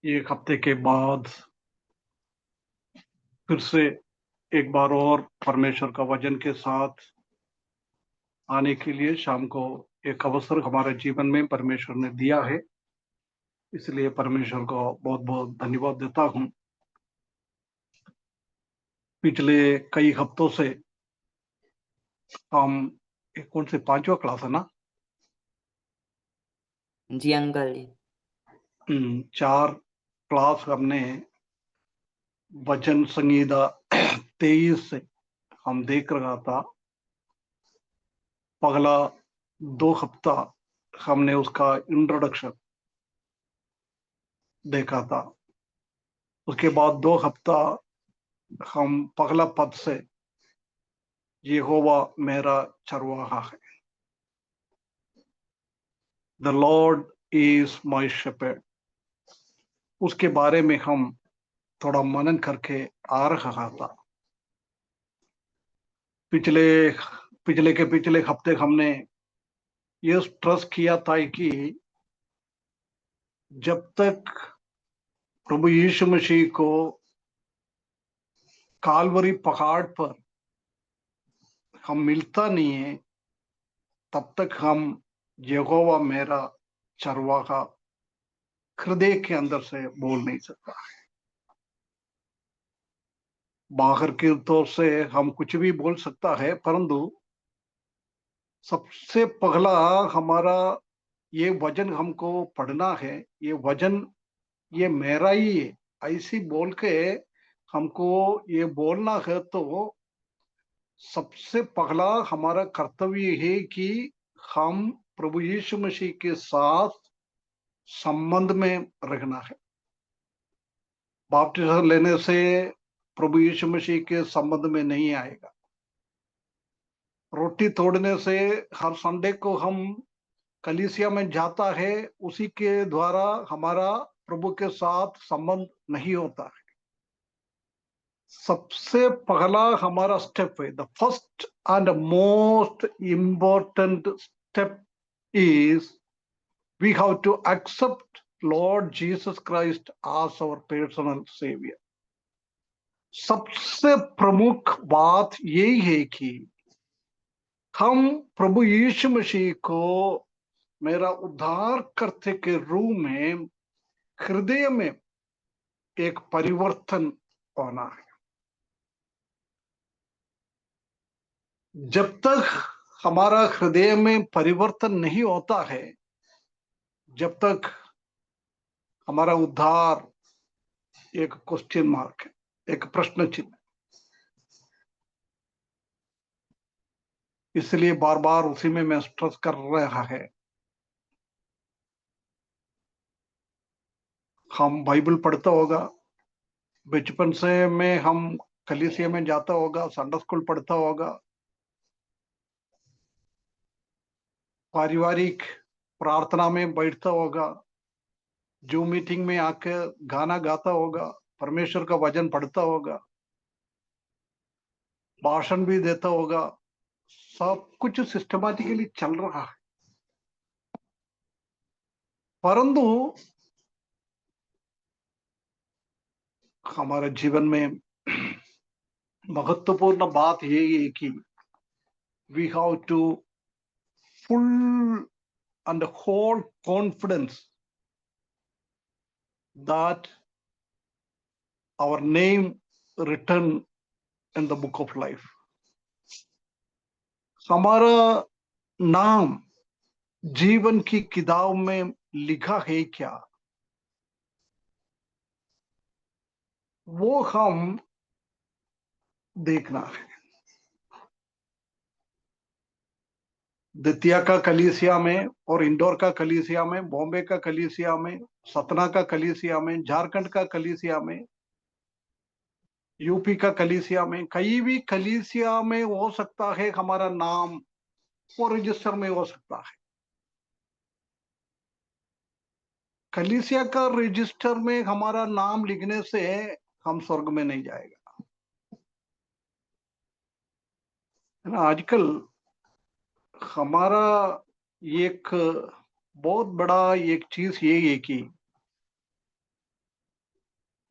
एक हफ्ते के बाद फिर से एक बार और परमेश्वर का वचन के साथ आने के लिए शाम को एक अवसर हमारे जीवन में परमेश्वर ने दिया है। इसलिए परमेश्वर को बहुत बहुत धन्यवाद देता हूँ। पिछले कई हफ्तों से हम कौन से पांचवा क्लास है ना, जी अंकल जी। चार क्लास हमने वचन संहिता 23 से हम देख रहा था। पहला 2 हफ्ता हमने उसका इंट्रोडक्शन देखा था। उसके बाद 2 हफ्ता हम पहला पद से यहोवा मेरा चरवाहा है, the Lord is my shepherd, उसके बारे में हम थोड़ा मनन करके आ रहा था। पिछले पिछले के पिछले हफ्ते हमने ये स्ट्रेस किया था कि जब तक प्रभु यीशु मसीह को कालवरी पहाड़ पर हम मिलता नहीं है, तब तक हम यहोवा मेरा चरवाहा हृदय के अंदर से बोल नहीं सकता। बाहर के तौर से हम कुछ भी बोल सकता है, परंतु सबसे पहला हमारा ये वचन हमको पढ़ना है। ये वचन ये मेरा ही है ऐसी बोल के हमको ये बोलना है। तो सबसे पहला हमारा कर्तव्य है कि हम प्रभु यीशु मसीह के साथ संबंध में रखना है। बपतिस्मा लेने से प्रभु यीशु मसीह के संबंध में नहीं आएगा। रोटी तोड़ने से हर संडे को हम कलीसिया में जाता है, उसी के द्वारा हमारा प्रभु के साथ संबंध नहीं होता है। सबसे पहला हमारा स्टेप है, the first and most important step is we have to accept Lord Jesus Christ as our personal saviour. सबसे प्रमुख बात यही है कि हम प्रभु यीशु मसीह को मेरा उद्धार करते के रूप में हृदय में एक परिवर्तन होना है। जब तक हमारा हृदय में परिवर्तन नहीं होता है, जब तक हमारा उद्धार एक क्वेश्चन मार्क है, एक प्रश्न चिन्ह। इसलिए बार बार उसी में मैं स्ट्रेस कर रहा है। हम बाइबल पढ़ता होगा, बचपन से में हम कलीसिया में जाता होगा, संडे स्कूल पढ़ता होगा, पारिवारिक प्रार्थना में बैठता होगा, जो मीटिंग में आकर गाना गाता होगा, परमेश्वर का वचन पढ़ता होगा, भाषण भी देता होगा। सब कुछ सिस्टमैटिकली चल रहा है, परंतु हमारे जीवन में महत्वपूर्ण बात यही है कि we have to full and whole confidence that our name written in the book of life. हमारा नाम जीवन की किताब में लिखा है क्या, वो हम देखना है। दतिया का कलीसिया में और इंदौर का कलीसिया में, बॉम्बे का कलीसिया में, सतना का कलीसिया में, झारखंड का कलीसिया में, यूपी का कलीसिया में, कई भी कलीसिया में हो सकता है हमारा नाम वो रजिस्टर में हो सकता है। कलीसिया का रजिस्टर में हमारा नाम लिखने से हम स्वर्ग में नहीं जाएगा, है ना। आजकल हमारा एक बहुत बड़ा एक चीज ये है कि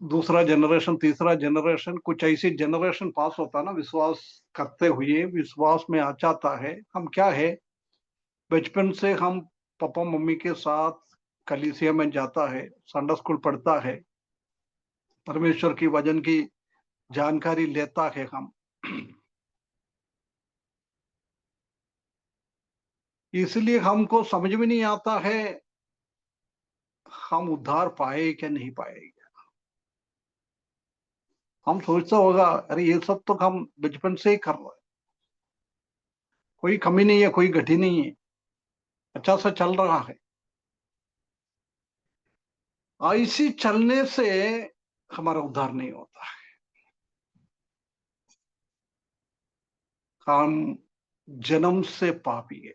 दूसरा जनरेशन, तीसरा जनरेशन, कुछ ऐसी जनरेशन पास होता ना, विश्वास करते हुए विश्वास में आ जाता है। हम क्या है, बचपन से हम पापा मम्मी के साथ कलीसिया में जाता है, संडे स्कूल पढ़ता है, परमेश्वर की वचन की जानकारी लेता है हम। इसलिए हमको समझ में नहीं आता है हम उद्धार पाए क्या नहीं पाए। हम सोचता होगा अरे ये सब तो हम बचपन से ही कर रहे हैं, कोई कमी नहीं है, कोई घटी नहीं है, अच्छा सा चल रहा है। ऐसी चलने से हमारा उद्धार नहीं होता है। हम जन्म से पापी है।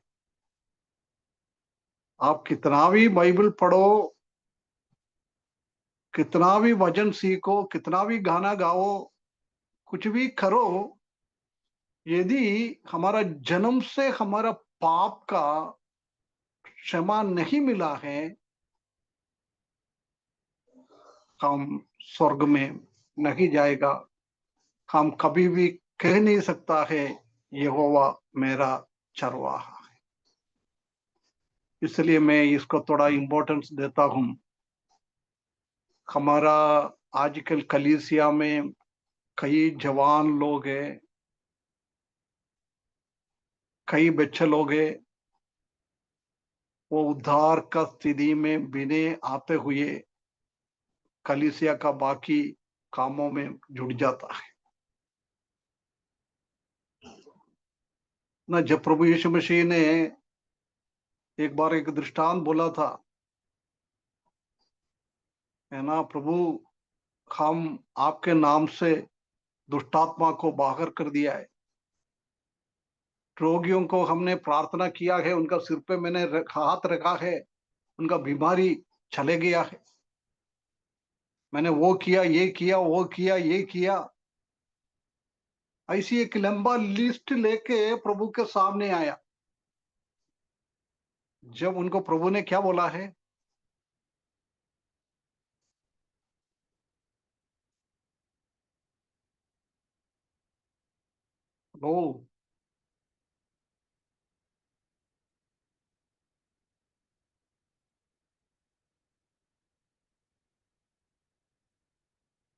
आप कितना भी बाइबल पढ़ो, कितना भी भजन सीखो, कितना भी गाना गाओ, कुछ भी करो, यदि हमारा जन्म से हमारा पाप का क्षमा नहीं मिला है, हम स्वर्ग में नहीं जाएगा। हम कभी भी कह नहीं सकता है यहोवा मेरा चरवाहा है। इसलिए मैं इसको थोड़ा इम्पोर्टेंस देता हूँ। हमारा आजकल कलीसिया में कई जवान लोग हैं, कई बच्चे लोग हैं, वो उद्धार का स्थिति में बिने आते हुए कलीसिया का बाकी कामों में जुड़ जाता है ना। जब प्रभु यीशु मसीह ने एक बार एक दृष्टांत बोला था, है ना, प्रभु हम आपके नाम से दुष्टात्मा को बाहर कर दिया है, रोगियों को हमने प्रार्थना किया है, उनका सिर पे मैंने हाथ रखा है, उनका बीमारी चले गया है, मैंने वो किया, ये किया, वो किया, ये किया। ऐसी एक लंबा लिस्ट लेके प्रभु के सामने आया। जब उनको प्रभु ने क्या बोला है, लो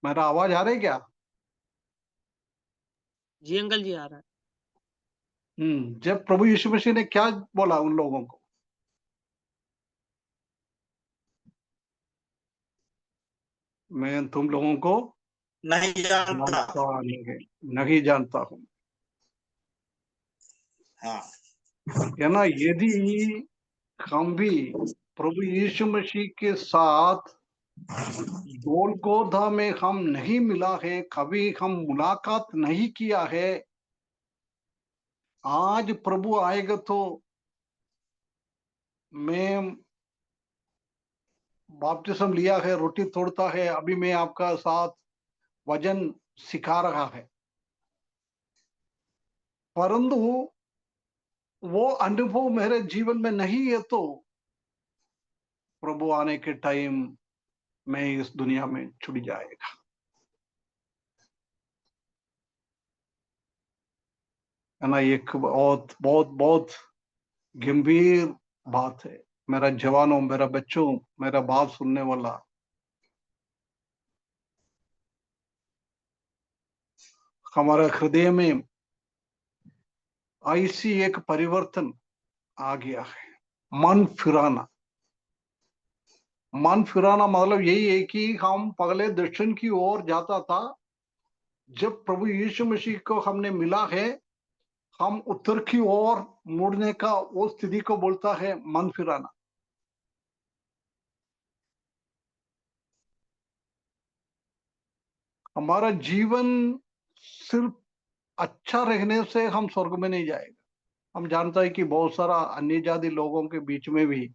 मेरा आवाज आ रही क्या? जी अंकल जी आ रहा है। जब प्रभु यीशु मसीह ने क्या बोला उन लोगों को, मैं तुम लोगों को नहीं जानता। जानता नहीं है, नहीं जानता हूं। हाँ, है ना, यदि हम भी प्रभु यीशु मसीह के साथ गोलगोधा में हम नहीं मिला है, कभी हम मुलाकात नहीं किया है, आज प्रभु आएगा तो मैं बपतिस्म लिया है, रोटी तोड़ता है, अभी मैं आपका साथ वजन सिखा रहा है, परंतु वो अनुभव मेरे जीवन में नहीं है, तो प्रभु आने के टाइम मैं इस दुनिया में छूट जाएगा। है ना, एक बहुत बहुत बहुत गंभीर बात है। मेरा जवानों, मेरा बच्चों, मेरा बात सुनने वाला, हमारा हृदय में ऐसी एक परिवर्तन आ गया है। मन फिराना, मन फिराना मतलब यही है कि हम पगले दर्शन की ओर जाता था, जब प्रभु यीशु मसीह को हमने मिला है, हम उत्तर की ओर मुड़ने का वो स्थिति को बोलता है मन फिराना। हमारा जीवन सिर्फ अच्छा रहने से हम स्वर्ग में नहीं जाएगा। हम जानता है कि बहुत सारा अन्य जाति लोगों के बीच में भी,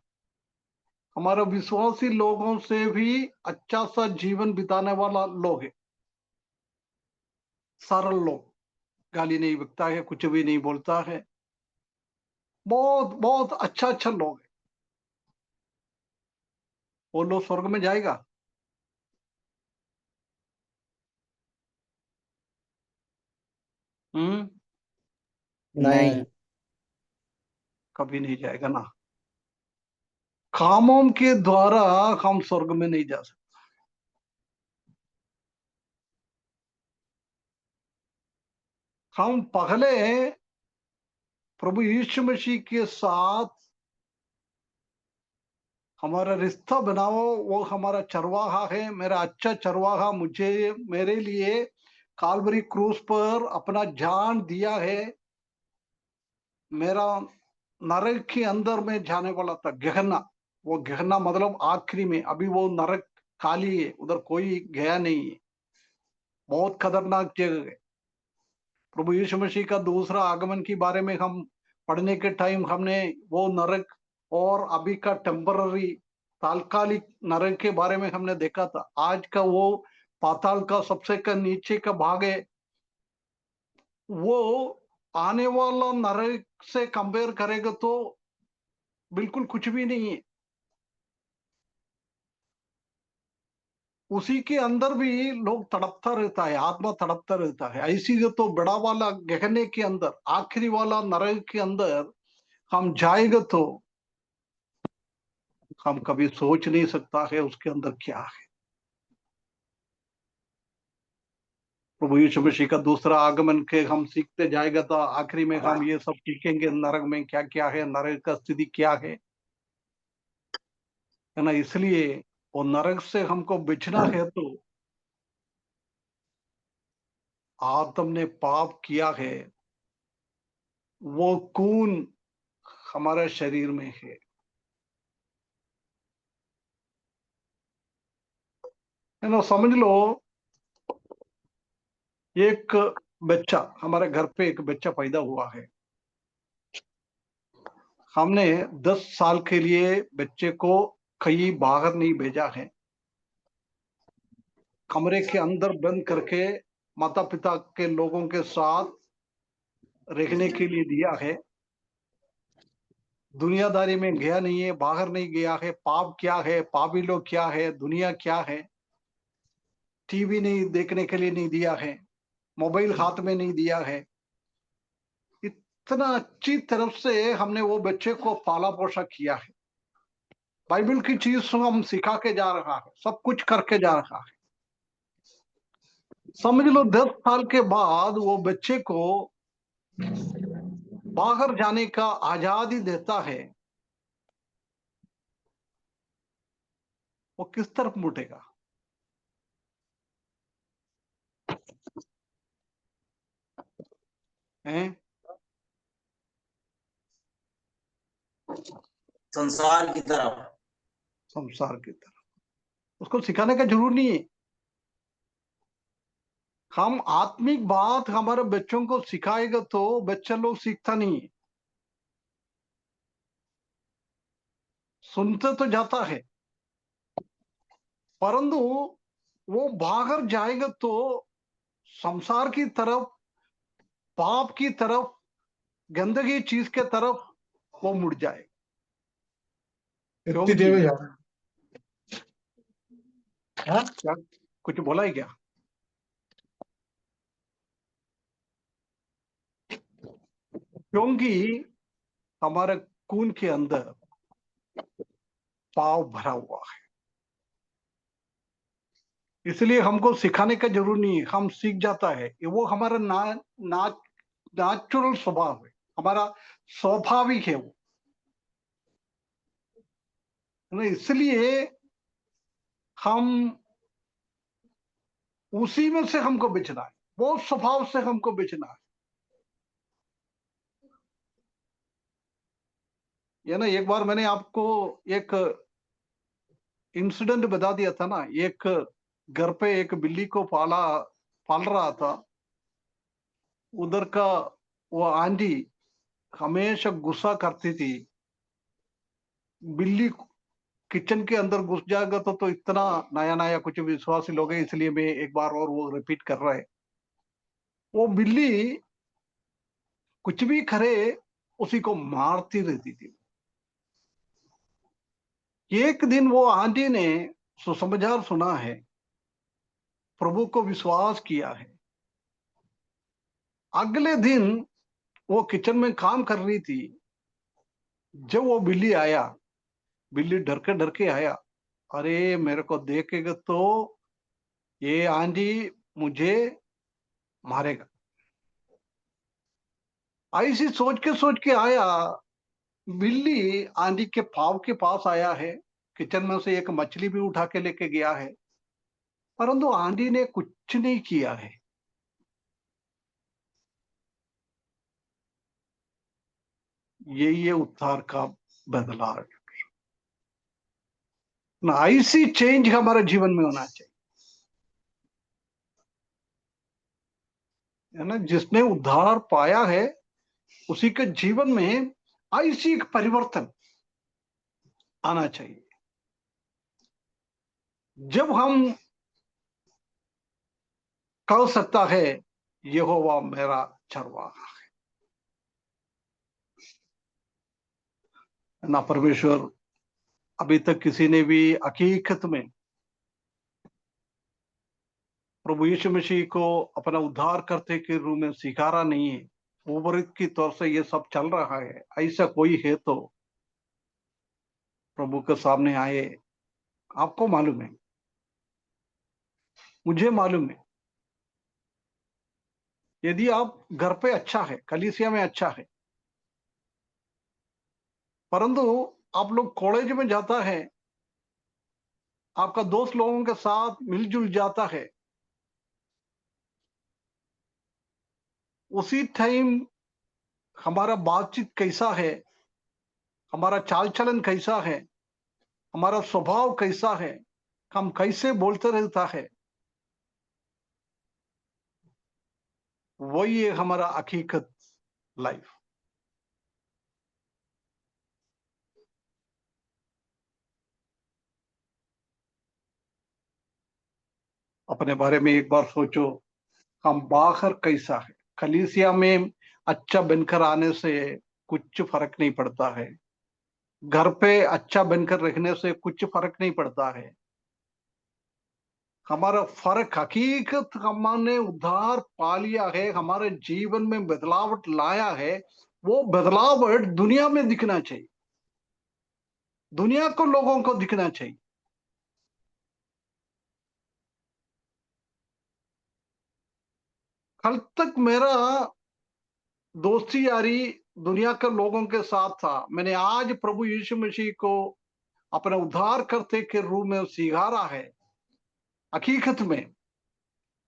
हमारा विश्वासी लोगों से भी अच्छा सा जीवन बिताने वाला लोग है, सरल लोग, गाली नहीं बकता है, कुछ भी नहीं बोलता है, बहुत बहुत अच्छा अच्छा लोग है। वो लोग स्वर्ग में जाएगा? हम्म, नहीं। कभी नहीं जाएगा ना। कामों के द्वारा हम स्वर्ग में नहीं जा सकते। हम पहले प्रभु यीशु मसीह के साथ हमारा रिश्ता बनाओ। वो हमारा चरवाहा है, मेरा अच्छा चरवाहा मुझे मेरे लिए काल्वरी क्रूस पर अपना जान दिया है। मेरा नरक के अंदर में जाने वाला था, गहना। वो गहना मतलब आखिरी में, अभी वो नरक खाली है, उधर कोई गया नहीं है। बहुत खतरनाक जगह है। प्रभु यीशु मसीह का दूसरा आगमन के बारे में हम पढ़ने के टाइम हमने वो नरक और अभी का टेम्पररी तात्कालिक नरक के बारे में हमने देखा था। आज का वो पाताल का सबसे का नीचे का भाग है। वो आने वाला नरक से कंपेयर करेगा तो बिल्कुल कुछ भी नहीं है। उसी के अंदर भी लोग तड़पता रहता है, आत्मा तड़पता रहता है। ऐसी तो बड़ा वाला गहने के अंदर, आखिरी वाला नरक के अंदर हम जाएगा तो हम कभी सोच नहीं सकता है उसके अंदर क्या है। प्रभु यीशु मसीह का दूसरा आगमन के हम सीखते जाएगा तो आखिरी में हम ये सब सीखेंगे, नरक में क्या क्या है, नरक का स्थिति क्या है ना। इसलिए वो नरक से हमको बचना है तो आदम ने पाप किया है, वो खून हमारे शरीर में है ना। समझ लो, एक बच्चा, हमारे घर पे एक बच्चा पैदा हुआ है। हमने 10 साल के लिए बच्चे को कहीं बाहर नहीं भेजा है, कमरे के अंदर बंद करके माता पिता के लोगों के साथ रहने के लिए दिया है। दुनियादारी में गया नहीं है, बाहर नहीं गया है। पाप क्या है, पापी लोग क्या है, दुनिया क्या है, टीवी नहीं देखने के लिए नहीं दिया है, मोबाइल हाथ में नहीं दिया है। इतना अच्छी तरफ से हमने वो बच्चे को पाला पोषा किया है। बाइबल की चीज हम सिखा के जा रहा है, सब कुछ करके जा रहा है। समझ लो 10 साल के बाद वो बच्चे को बाहर जाने का आजादी देता है, वो किस तरफ मुड़ेगा? हैं? संसार की तरफ। संसार की तरफ। उसको सिखाने का जरूर नहीं है। हम आत्मिक बात हमारे बच्चों को सिखाएगा तो बच्चा लोग सीखता नहीं है, सुनते तो जाता है, परंतु वो बाहर जाएगा तो संसार की तरफ, पाप की तरफ, गंदगी चीज के तरफ वो मुड़ जाएगा। इतनी देर क्योंकि में जा रहा है। हाँ? क्या कुछ बोला है क्या? क्योंकि हमारे खून के अंदर पाप भरा हुआ है। इसलिए हमको सिखाने का जरूर नहीं है, हम सीख जाता है। ये वो हमारा नेचुरल स्वभाव है, हमारा स्वाभाविक है वो, है ना। इसलिए हम उसी में से हमको बचना है, वो स्वभाव से हमको बचना है ना। एक बार मैंने आपको एक इंसिडेंट बता दिया था ना। एक घर पे एक बिल्ली को पाल रहा था। उधर का वो आंटी हमेशा गुस्सा करती थी। बिल्ली किचन के अंदर घुस जाएगा तो इतना नया नया कुछ विश्वासी लोग हैं, इसलिए मैं एक बार और वो रिपीट कर रहा है। वो बिल्ली कुछ भी करे उसी को मारती रहती थी। एक दिन वो आंटी ने सुसमाचार सुना है, प्रभु को विश्वास किया है, अगले दिन वो किचन में काम कर रही थी, जब वो बिल्ली आया, बिल्ली डर के आया, अरे मेरे को देखेगा तो ये आंधी मुझे मारेगा, ऐसी सोच के आया। बिल्ली आंधी के पाव के पास आया है, किचन में से एक मछली भी उठा के लेके गया है, परंतु आंधी ने कुछ नहीं किया है। यही है उद्धार का बदलाव ना, ऐसी चेंज हमारे जीवन में होना चाहिए, है ना। जिसने उद्धार पाया है उसी के जीवन में ऐसी एक परिवर्तन आना चाहिए। जब हम कह सकता है यहोवा मेरा चरवाहा है ना। परमेश्वर अभी तक किसी ने भी हकीकत में प्रभु यीशु मसीह को अपना उद्धार करते के रूप में स्वीकारा नहीं है। उम्र की तौर से ये सब चल रहा है, ऐसा कोई है तो प्रभु के सामने आए। आपको मालूम है, मुझे मालूम है, यदि आप घर पे अच्छा है, कलीसिया में अच्छा है, परंतु आप लोग कॉलेज में जाता है, आपका दोस्त लोगों के साथ मिलजुल जाता है, उसी टाइम हमारा बातचीत कैसा है, हमारा चाल चलन कैसा है, हमारा स्वभाव कैसा है, हम कैसे बोलते रहता है, वही है हमारा हकीकत लाइफ। अपने बारे में एक बार सोचो, हम बाहर कैसा है, कलीसिया में अच्छा बनकर आने से कुछ फर्क नहीं पड़ता है, घर पे अच्छा बनकर रखने से कुछ फर्क नहीं पड़ता है। हमारा फर्क हकीकत, हमने उद्धार पा लिया है, हमारे जीवन में बदलावट लाया है, वो बदलावट दुनिया में दिखना चाहिए, दुनिया को, लोगों को दिखना चाहिए। कल तक मेरा दोस्ती यारी दुनिया के लोगों के साथ था, मैंने आज प्रभु यीशु मसीह को अपना उद्धार करते के रूप में स्वीकारा है। हकीकत में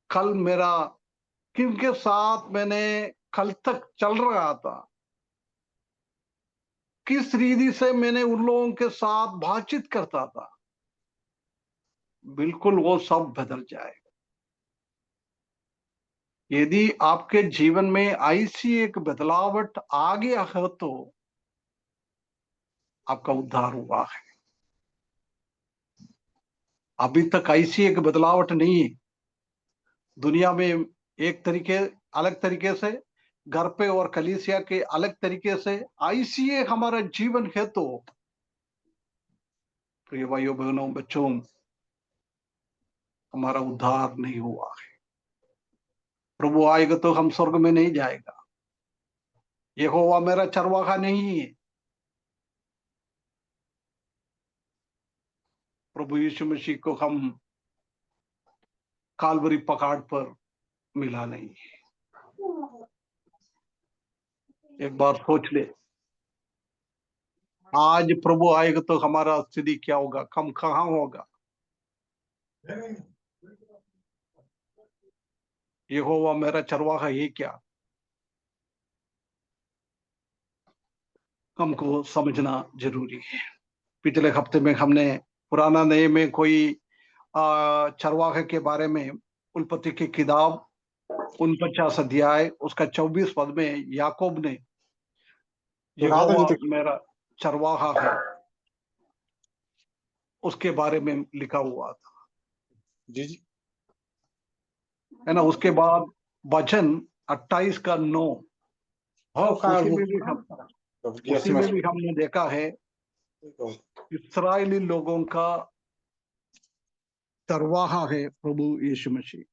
कल मेरा किनके साथ मैंने कल तक चल रहा था, किस रीति से मैंने उन लोगों के साथ बातचीत करता था, बिल्कुल वो सब बदल जाएगा। यदि आपके जीवन में ऐसी एक बदलावट आ गया है तो आपका उद्धार हुआ है। अभी तक ऐसी एक बदलावट नहीं है दुनिया में, एक तरीके, अलग तरीके से, घर पे और कलीसिया के अलग तरीके से, ऐसी एक हमारा जीवन है तो प्रिय भाइयों बहनों बच्चों, हमारा उद्धार नहीं हुआ है। प्रभु आएगा तो हम स्वर्ग में नहीं जाएगा, यहोवा मेरा चरवाहा नहीं है। प्रभु यीशु मसीह को हम कालवरी पहाड़ पर मिला नहीं है। एक बार सोच ले, आज प्रभु आएगा तो हमारा स्थिति क्या होगा, हम कहाँ होगा। यहोवा मेरा चरवाहा है क्या, हमको समझना जरूरी है। पिछले हफ्ते में हमने पुराना नए में कोई चरवाहे के बारे में, उत्पत्ति की किताब 49 अध्याय उसका 24 पद में याकूब ने यहोवा मेरा चरवाहा है उसके बारे में लिखा हुआ था, जी जी, है ना। उसके बाद वचन 28 का 9, उसी में भी हमने देखा है इस्राएली लोगों का चरवाहा है प्रभु यीशु मसीह।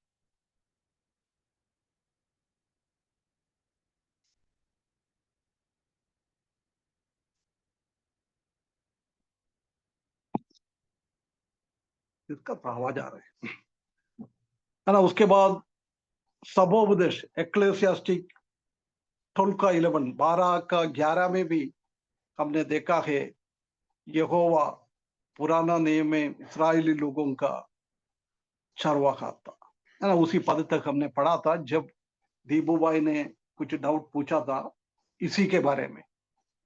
इसका तो आवाज आ रहा है ना। उसके बाद सबोपदेश एक्लेसियास्टिक 12 का 11, 12 का 11 में भी हमने देखा है यहोवा पुराना नियम में इस्राएली लोगों का चरवाहा था, है ना। उसी पद तक हमने पढ़ा था जब दीबू भाई ने कुछ डाउट पूछा था इसी के बारे में,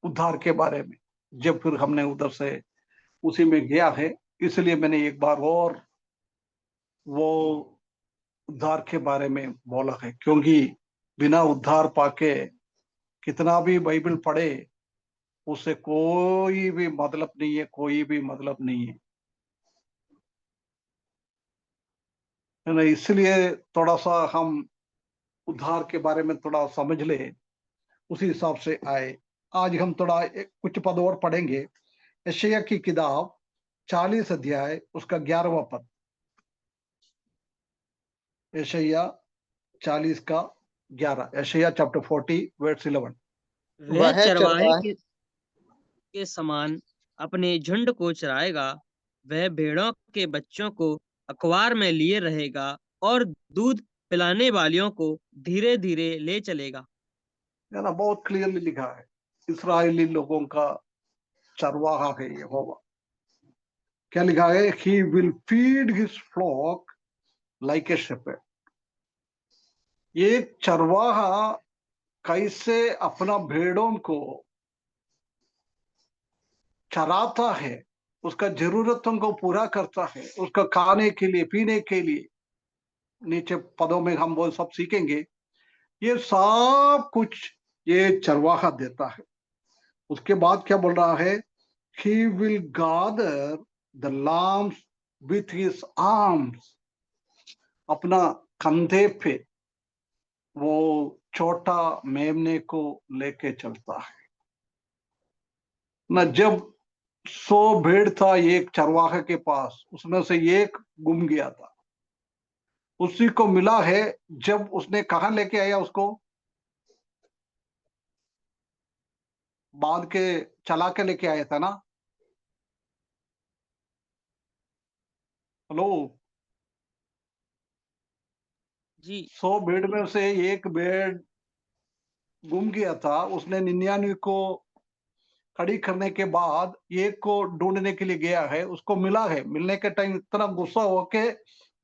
उद्धार के बारे में। जब फिर हमने उधर से उसी में गया है, इसलिए मैंने एक बार और वो उद्धार के बारे में बोला है, क्योंकि बिना उद्धार पाके कितना भी बाइबल पढ़े उससे कोई भी मतलब नहीं है, कोई भी मतलब नहीं है ना। इसलिए थोड़ा सा हम उद्धार के बारे में थोड़ा समझ ले, उसी हिसाब से आए। आज हम थोड़ा कुछ पद और पढ़ेंगे। यशायाह की किताब 40 अध्याय उसका 11वां पद। यशायाह 40 का 11, यशायाह चैप्टर 40 वर्स 11। वह वह चरवाहे चरवाहे के समान अपने झुंड को चराएगा, वह भेड़ों के बच्चों को अखबार में लिए रहेगा और दूध पिलाने वालियों को धीरे धीरे ले चलेगा। है ना, बहुत क्लियरली लिखा है इस्राएली लोगों का चरवाहा है यहोवा। क्या लिखा है? He will feed his flock like a shepherd. ये चरवाहा कैसे अपना भेड़ों को चराता है, उसका जरूरतों को पूरा करता है, उसका खाने के लिए पीने के लिए, नीचे पदों में हम वो सब सीखेंगे। ये सब कुछ ये चरवाहा देता है। उसके बाद क्या बोल रहा है? he will gather the lambs with his arms। अपना कंधे पे वो छोटा मेमने को लेके चलता है ना। जब 100 भेड़ था एक चरवाहे के पास, उसमें से एक गुम गया था, उसी को मिला है। जब उसने कहा लेके आया, उसको बांध के चला के लेके आया था ना। हेलो, जी 100 भेड़ में से एक भेड़ गुम गया था, उसने 99 को खड़ी करने के बाद एक को ढूंढने के लिए गया है, उसको मिला है। मिलने के टाइम इतना गुस्सा होके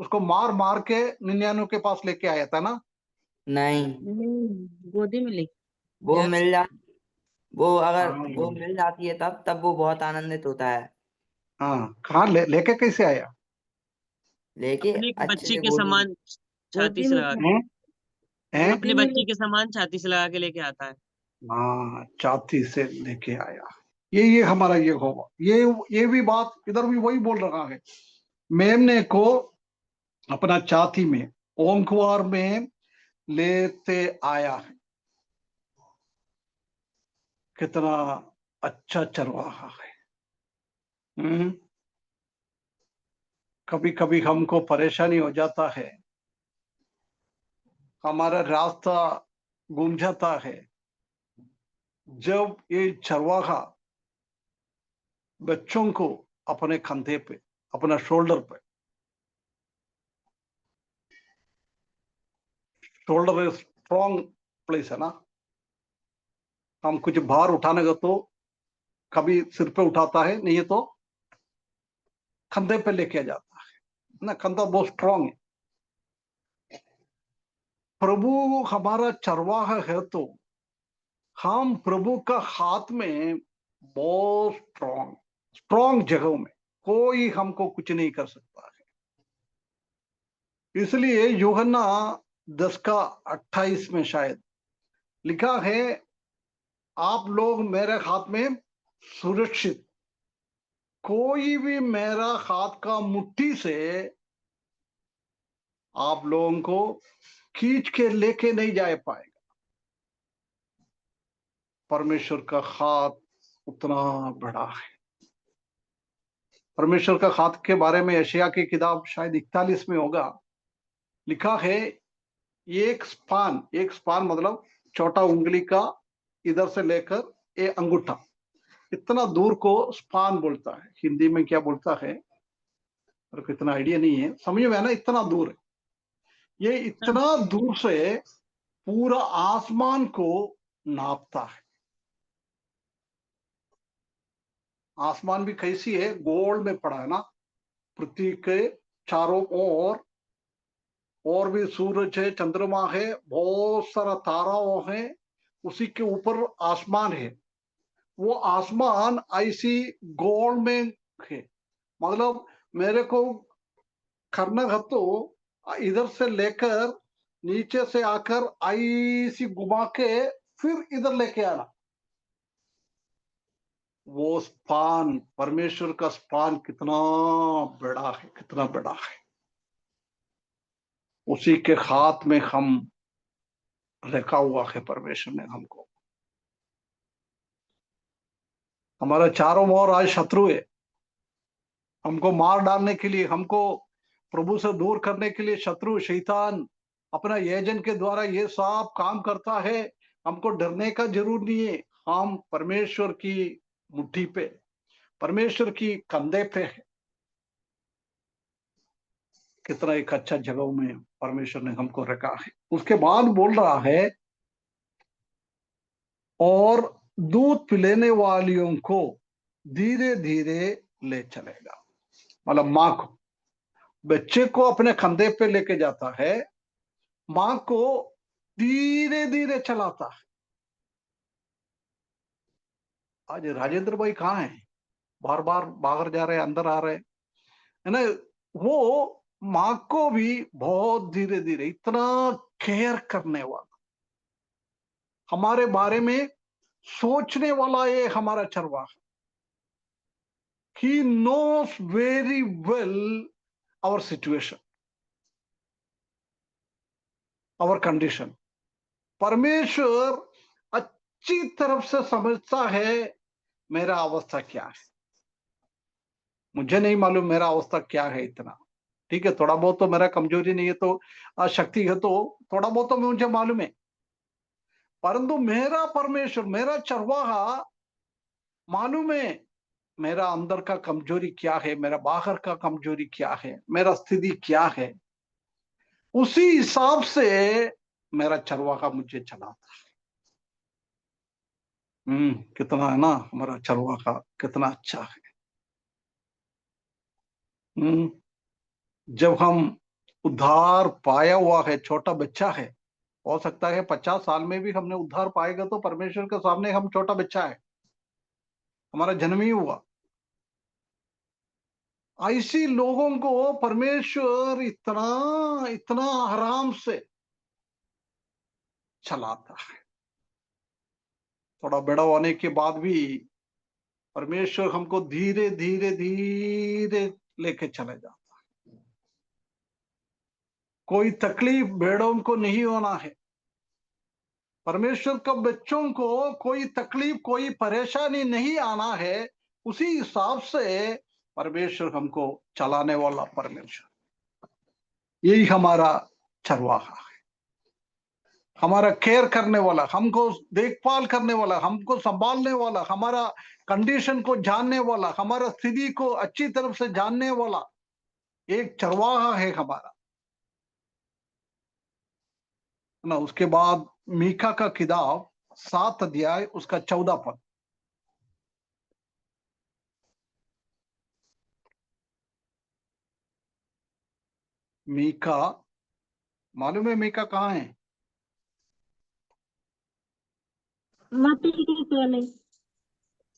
उसको मार मार के 99 के पास लेके आया था ना। नहीं, गोदी में ले वो यार। मिल जा वो अगर हाँ वो मिल जाती है तब वो बहुत आनंदित होता है। हाँ, कहाँ लेके कैसे आया? लेके अपने अच्छे बच्चे से के गोदी समान छाती से लगा के, हैं? हैं? अपने बच्चे के समान छाती से लगा के लेके आता है। हाँ, छाती से लेके आया। ये हमारा ये होगा। ये भी बात इधर भी वही बोल रहा है। मेमने को अपना छाती में ओंकार में लेते आया है। कितना अच्छा चरवाहा है। कभी कभी हमको परेशानी हो जाता है, हमारा रास्ता गुम जाता है, जब ये चरवाहा बच्चों को अपने कंधे पे, अपना शोल्डर पे, शोल्डर स्ट्रॉन्ग प्लेस है ना। हम कुछ भार उठाने का तो कभी सिर पे उठाता है, नहीं तो कंधे पे लेके जाता है ना। कंधा बहुत स्ट्रॉन्ग है। प्रभु हमारा चरवाहा है तो हम प्रभु का हाथ में बहुत स्ट्रॉन्ग, स्ट्रॉन्ग जगहों में कोई हमको कुछ नहीं कर सकता है। इसलिए यूहन्ना 10 का 28 में शायद लिखा है, आप लोग मेरे हाथ में सुरक्षित, कोई भी मेरा हाथ का मुट्ठी से आप लोगों को खींच के लेके नहीं जा पाएगा। परमेश्वर का हाथ उतना बड़ा है। परमेश्वर का हाथ के बारे में यशायाह की किताब शायद 41 में होगा, लिखा है एक स्पान मतलब छोटा उंगली का इधर से लेकर ये अंगूठा, इतना दूर को स्पान बोलता है। हिंदी में क्या बोलता है? मेरे को इतना आइडिया नहीं है, समझ में आना, इतना दूर है ये, इतना दूर से पूरा आसमान को नापता है। आसमान भी कैसी है, गोल में पड़ा है ना, पृथ्वी के चारों ओर और भी सूरज है, चंद्रमा है, बहुत सारा ताराओं है, उसी के ऊपर आसमान है। वो आसमान ऐसी गोल में है, मतलब मेरे को करना है तो इधर से लेकर नीचे से आकर ऐसी घुमा के फिर इधर लेके आना। वो स्पान, परमेश्वर का स्पान कितना बड़ा है, कितना बड़ा है। उसी के हाथ में हम रखा हुआ है परमेश्वर ने हमको। हमारे चारों ओर आज शत्रु है, हमको मार डालने के लिए, हमको प्रभु से दूर करने के लिए शत्रु शैतान अपना एजेंट के द्वारा ये सब काम करता है। हमको डरने का जरूर नहीं है, हम परमेश्वर की मुट्ठी पे, परमेश्वर की कंधे पे है। कितना एक अच्छा जगह में परमेश्वर ने हमको रखा है। उसके बाद बोल रहा है, और दूध पिलाने वालियों को धीरे धीरे ले चलेगा। मतलब माँ को, बच्चे को अपने कंधे पे लेके जाता है, माँ को धीरे धीरे चलाता है। आज राजेंद्र भाई कहाँ है, बार बार बाहर जा रहे हैं, अंदर आ रहे हैं, है ना। वो माँ को भी बहुत धीरे धीरे, इतना केयर करने वाला, हमारे बारे में सोचने वाला ये हमारा चरवाहा। He knows very well our situation, our condition. परमेश्वर अच्छी तरफ से समझता है मेरा अवस्था क्या है। मुझे नहीं मालूम मेरा अवस्था क्या है इतना, ठीक है, थोड़ा बहुत तो मेरा कमजोरी नहीं है तो शक्ति है, तो थोड़ा बहुत तो मुझे मालूम है। परंतु मेरा परमेश्वर, मेरा चरवाहा मालूम है मेरा अंदर का कमजोरी क्या है, मेरा बाहर का कमजोरी क्या है, मेरा स्थिति क्या है। उसी हिसाब से मेरा चरवाहा मुझे चलाता है। कितना है ना हमारा चरवाहा, कितना अच्छा है। जब हम उद्धार पाया हुआ है, छोटा बच्चा है, हो सकता है 50 साल में भी हमने उद्धार पाएगा तो परमेश्वर के सामने हम छोटा बच्चा है, हमारा जन्म ही हुआ। ऐसी लोगों को परमेश्वर इतना इतना आराम से चलाता है। थोड़ा बड़ा होने के बाद भी परमेश्वर हमको धीरे धीरे धीरे लेके चले जाता है। कोई तकलीफ भेड़ों को नहीं होना है। परमेश्वर का बच्चों को कोई तकलीफ, कोई परेशानी नहीं आना है। उसी हिसाब से परमेश्वर हमको चलाने वाला परमेश्वर, यही हमारा चरवाहा है, हमारा केयर करने वाला, हमको देखभाल करने वाला, हमको संभालने वाला, हमारा कंडीशन को जानने वाला, हमारा स्थिति को अच्छी तरफ से जानने वाला एक चरवाहा है हमारा ना। उसके बाद मीका का किताब 7 अध्याय उसका 14 पद। मीका, मालूम है मीका कहाँ है? मत्ती के पहले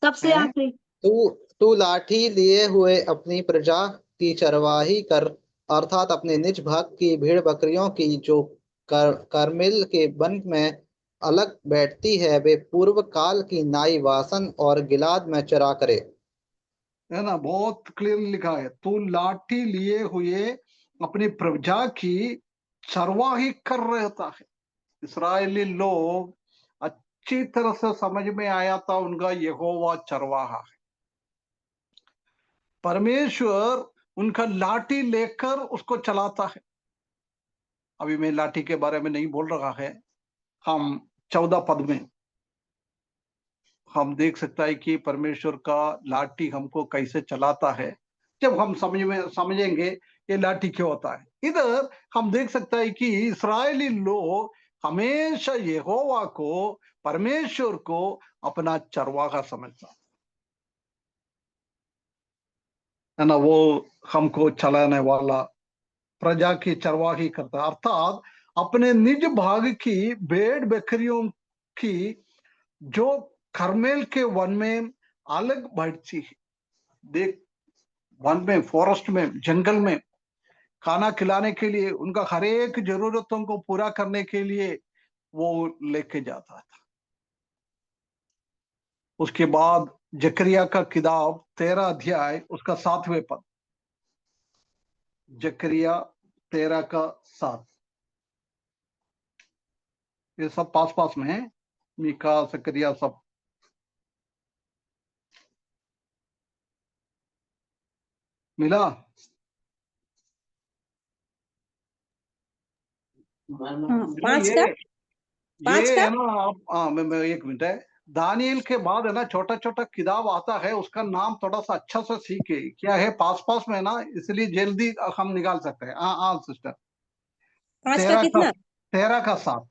सबसे हैं? आखिरी। तू तू लाठी लिए हुए अपनी प्रजा की चरवाही कर, अर्थात अपने निज भाग की भेड़ बकरियों की जो करमिल के वन में अलग बैठती है, वे पूर्व काल की नाई वासन और गिलाद में चरा करे। है ना, बहुत क्लियर लिखा है, तू लाठी लिए हुए अपनी प्रजा की चरवाही कर रहता है। इस्राएली लोग अच्छी तरह से समझ में आया था उनका यहोवा चरवाहा है। परमेश्वर उनका लाठी लेकर उसको चलाता है। अभी मैं लाठी के बारे में नहीं बोल रहा है, हम 14 पद में हम देख सकता है कि परमेश्वर का लाठी हमको कैसे चलाता है। जब हम समझेंगे ये लाठी क्यों होता है। इधर हम देख सकते हैं कि इस्राएली लोग हमेशा यहोवा को, परमेश्वर को अपना चरवाहा समझता है ना, वो हमको चलाने वाला, प्रजा की चरवाही करता, अर्थात अपने निज भाग की भेड़ बकरियों की जो करमेल के वन में अलग बढ़ती है। देख, वन में, फॉरेस्ट में, जंगल में खाना खिलाने के लिए, उनका हर एक जरूरतों को पूरा करने के लिए वो लेके जाता था। उसके बाद जकरिया का किताब 13 अध्याय उसका 7वें पद, जकरिया 13 का 7, ये सब पास पास में है, मीका, जकरिया सब। मिला? पांच ये का ये पांच का है ना, आप मैं एक मिनट है, दानियल के बाद है ना छोटा छोटा किताब आता है, उसका नाम थोड़ा सा अच्छा सा सीखे, क्या है, पास पास में ना, इसलिए जल्दी हम निकाल सकते हैं। हाँ हाँ सिस्टर, पांच का 13 का 7।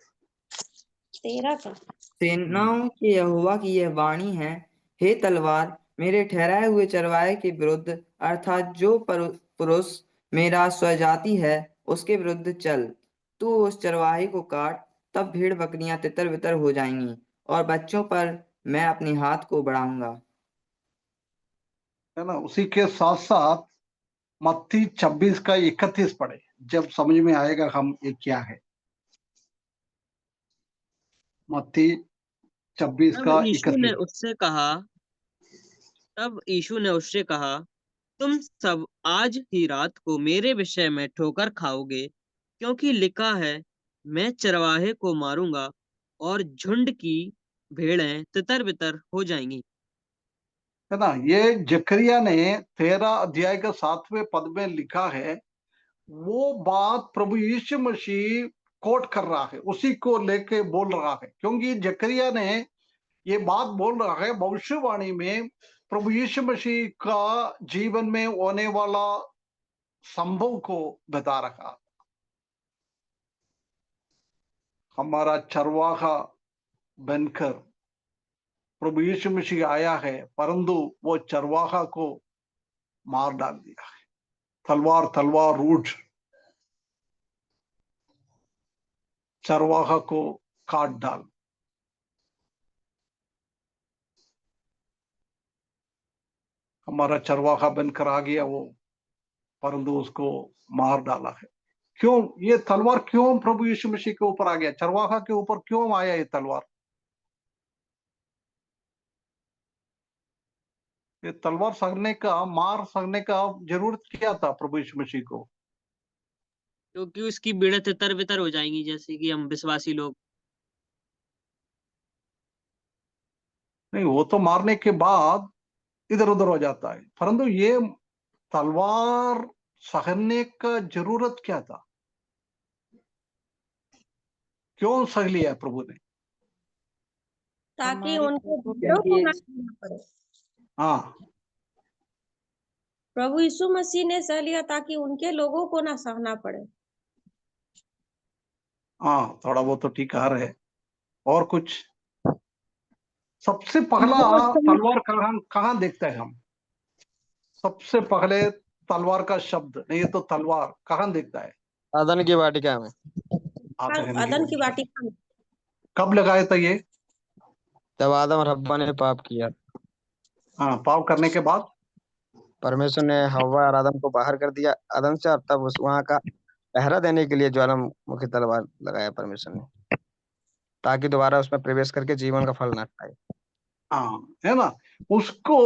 13 का। सेनाओं के यहोवा की यह वाणी है, हे तलवार, मेरे ठहराए हुए चरवाहे के विरुद्ध, अर्थात जो पुरुष मेरा स्वजाति है, उसके विरुद्ध चल। तू उस चरवाहे को काट, तब भेड़ बकरियां तितर बितर हो जाएंगी, और बच्चों पर मैं अपने हाथ को बढ़ाऊंगा। है ना, उसी के साथ साथ मत्ती 26 का 31 पढ़े, जब समझ में आएगा हम ये क्या है। मत्ती 26 तब का यीशु ने 31। उससे कहा तब यीशु ने उससे कहा, तुम सब आज ही रात को मेरे विषय में ठोकर खाओगे, क्योंकि लिखा है, मैं चरवाहे को मारूंगा और झुंड की भेड़ें तितर बितर हो जाएंगी। है ना, ये जकरिया ने 13 अध्याय का 7वें पद में लिखा है, वो बात प्रभु यीशु मसीह कोट कर रहा है, उसी को लेके बोल रहा है, क्योंकि जकरिया ने ये बात बोल रहा है भविष्यवाणी में प्रभु यीशु मसीह का जीवन में होने वाला संभव को बता रहा। हमारा चरवाहा बनकर प्रभु यीशु मसीह आया है, परंतु वो चरवाहा को मार डाल दिया है, तलवार रूठ चरवाहा को काट डाल। हमारा चरवाहा बनकर आ गया वो, परंतु उसको मार डाला है। क्यों ये तलवार, क्यों प्रभु यीशु मसीह के ऊपर आ गया, चरवाहा के ऊपर क्यों आया ये तलवार? ये तलवार सगने का, मार सगने का जरूरत क्या था प्रभु यीशु मसीह को? क्योंकि उसकी भेड़ें तितर बितर हो जाएंगी, जैसे कि हम विश्वासी लोग। नहीं, वो तो मारने के बाद इधर उधर हो जाता है, परंतु ये तलवार सहने का जरूरत क्या था? क्यों सह लिया प्रभु ने? ताकि हमारे उनके पापों भेड़ों के को लिए ना सहना पड़े। हाँ, प्रभु यीशु मसीह ने सह लिया ताकि उनके लोगों को ना सहना पड़े। हाँ, थोड़ा बहुत तो ठीक आ रहे। और कुछ? सबसे पहला तलवार कहाँ देखते हैं हम? सबसे पहले तलवार का शब्द नहीं, ये तो तलवार कहाँ देखता है? अदन की वाटिका में। अदन की वाटिका में। कब लगाया था ये? जब आदम और हव्वा ने पाप किया, हाँ, पाप करने के बाद परमेश्वर ने हव्वा और आदम को बाहर कर दिया अदन से, और तब उस वहां का पहरा देने के लिए ज्वालामुखी तलवार लगाया परमेश्वर ने, ताकि दोबारा उसमें प्रवेश करके जीवन का फल ना खाए। हाँ, है ना, उसको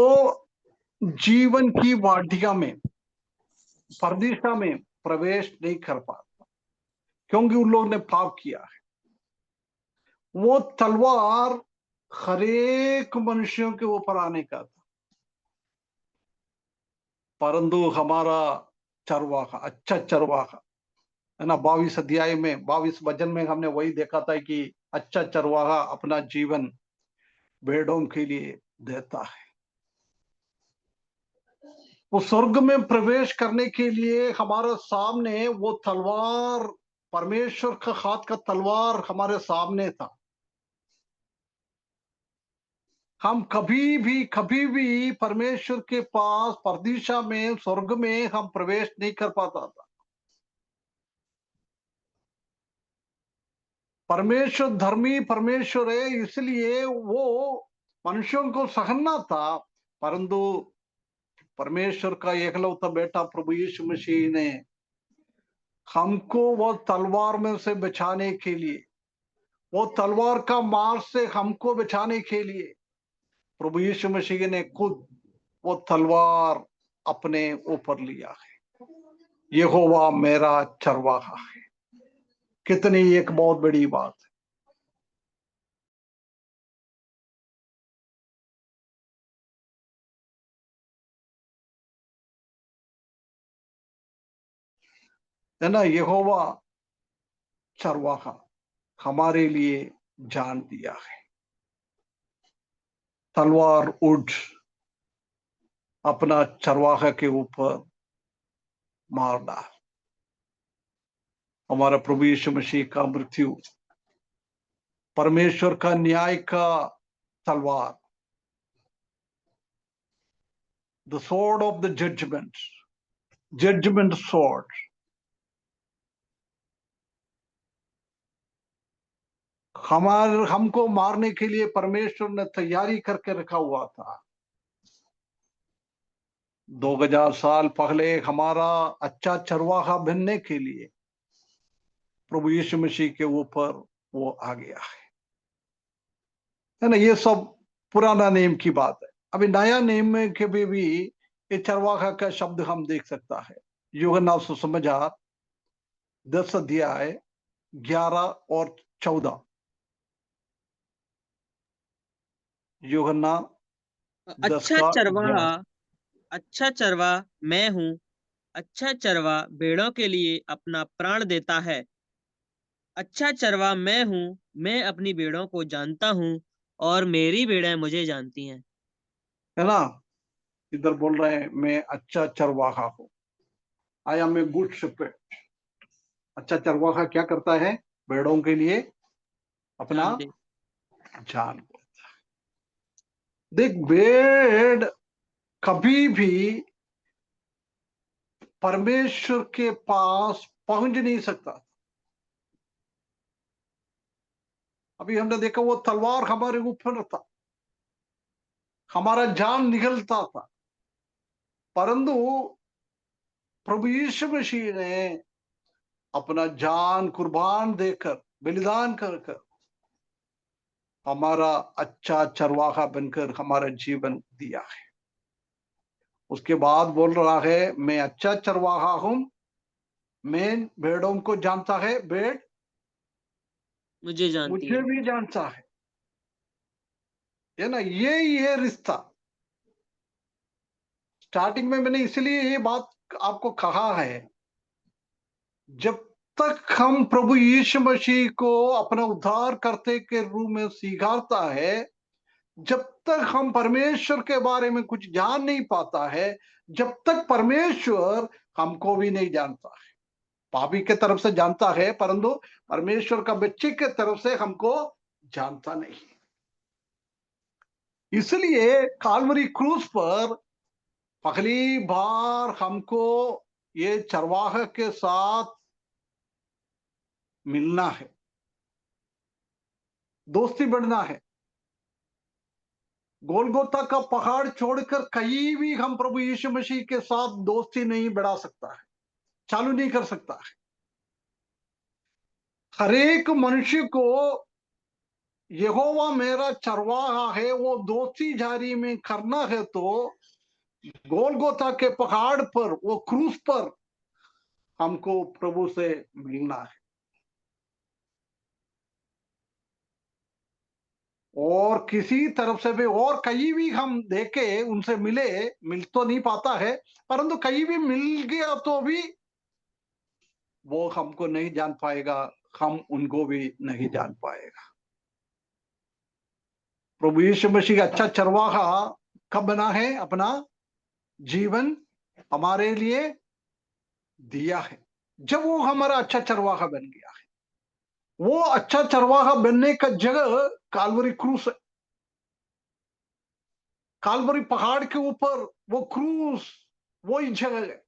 जीवन की वाटिका में, परदिशा में प्रवेश नहीं कर पाता, क्योंकि उन लोगों ने पाप किया है। वो तलवार हरेक मनुष्यों के ऊपर आने का था, परंतु हमारा चरवाहा, अच्छा चरवाहा, है ना, 22 अध्याय में 22 वचन में हमने वही देखा था कि अच्छा चरवाहा अपना जीवन भेड़ों के लिए देता है। वो स्वर्ग में प्रवेश करने के लिए हमारे सामने वो तलवार, परमेश्वर का हाथ का तलवार हमारे सामने था। हम कभी भी परमेश्वर के पास परदिशा में, स्वर्ग में हम प्रवेश नहीं कर पाता था। परमेश्वर धर्मी परमेश्वर है, इसलिए वो मनुष्यों को सहना था, परंतु परमेश्वर का एकलौता बेटा प्रभु यीशु मसीह ने हमको वो तलवार में से बचाने के लिए, वो तलवार का मार से हमको बचाने के लिए प्रभु यीशु मसीह ने खुद वो तलवार अपने ऊपर लिया है। यहोवा मेरा चरवाहा है। कितनी एक बहुत बड़ी बात है ना। यहोवा चरवाहा हमारे लिए जान दिया है। तलवार उठ अपना चरवाहा के ऊपर मार डाल। हमारा प्रभु यीशु मसीह का मृत्यु, परमेश्वर का न्याय का तलवार, the sword of the judgement sword, हमको मारने के लिए परमेश्वर ने तैयारी करके रखा हुआ था। 2000 साल पहले हमारा अच्छा चरवाहा बनने के लिए प्रभु यीशु मसीह के ऊपर वो आ गया है ना। ये सब पुराना नियम की बात है। अभी नया नियम में के भी ये चरवाहा का शब्द हम देख सकता है। यूहन्ना सुसमाचार 10 अध्याय 11 और 14। यूहन्ना 10 अच्छा का चरवाहा 11। अच्छा चरवा मैं हूँ। अच्छा चरवा भेड़ों के लिए अपना प्राण देता है। अच्छा चरवा मैं हूँ। मैं अपनी भेड़ों को जानता हूँ और मेरी भेड़ें मुझे जानती हैं। है ना। इधर बोल रहे हैं मैं अच्छा चरवाहा हूँ। I am a good shepherd. अच्छा चरवाहा क्या करता है? भेड़ों के लिए अपना जान दे जान देता है। देख, भेड़ कभी भी परमेश्वर के पास पहुंच नहीं सकता। अभी हमने देखा वो तलवार हमारे ऊपर था, हमारा जान निकलता था, परंतु प्रभु यीशु मसीह ने अपना जान कुर्बान देकर, बलिदान कर कर हमारा अच्छा चरवाहा बनकर हमारा जीवन दिया है। उसके बाद बोल रहा है मैं अच्छा चरवाहा हूं, मैं भेड़ों को जानता है, भेड़ मुझे जानती मुझे है। भी जानता है ना। ये रिश्ता स्टार्टिंग में मैंने इसलिए ये बात आपको कहा है, जब तक हम प्रभु यीशु मसीह को अपना उद्धार करते के रूप में स्वीकारता है, जब तक हम परमेश्वर के बारे में कुछ जान नहीं पाता है, जब तक परमेश्वर हमको भी नहीं जानता है। पापी के तरफ से जानता है, परंतु परमेश्वर का बच्चे के तरफ से हमको जानता नहीं। इसलिए काल्वरी क्रूस पर पहली बार हमको ये चरवाहे के साथ मिलना है, दोस्ती बढ़ना है। गोलगोता का पहाड़ छोड़कर कहीं भी हम प्रभु यीशु मसीह के साथ दोस्ती नहीं बढ़ा सकता है, चालू नहीं कर सकता है। हर एक मनुष्य को यहोवा मेरा चरवाहा है वो दोस्ती जारी में करना है, तो गोलगोता के पहाड़ पर, वो क्रूस पर हमको प्रभु से मिलना है। और किसी तरफ से भी और कहीं भी हम देखे उनसे मिल तो नहीं पाता है, परंतु कहीं भी मिल गया तो भी वो हमको नहीं जान पाएगा, हम उनको भी नहीं जान पाएगा। प्रभु यीशु मसीह अच्छा चरवाहा कब बना है? अपना जीवन हमारे लिए दिया है। जब वो हमारा अच्छा चरवाहा बन गया है, वो अच्छा चरवाहा बनने का जगह काल्वरी क्रूस है। काल्वरी पहाड़ के ऊपर वो क्रूस वही जगह है।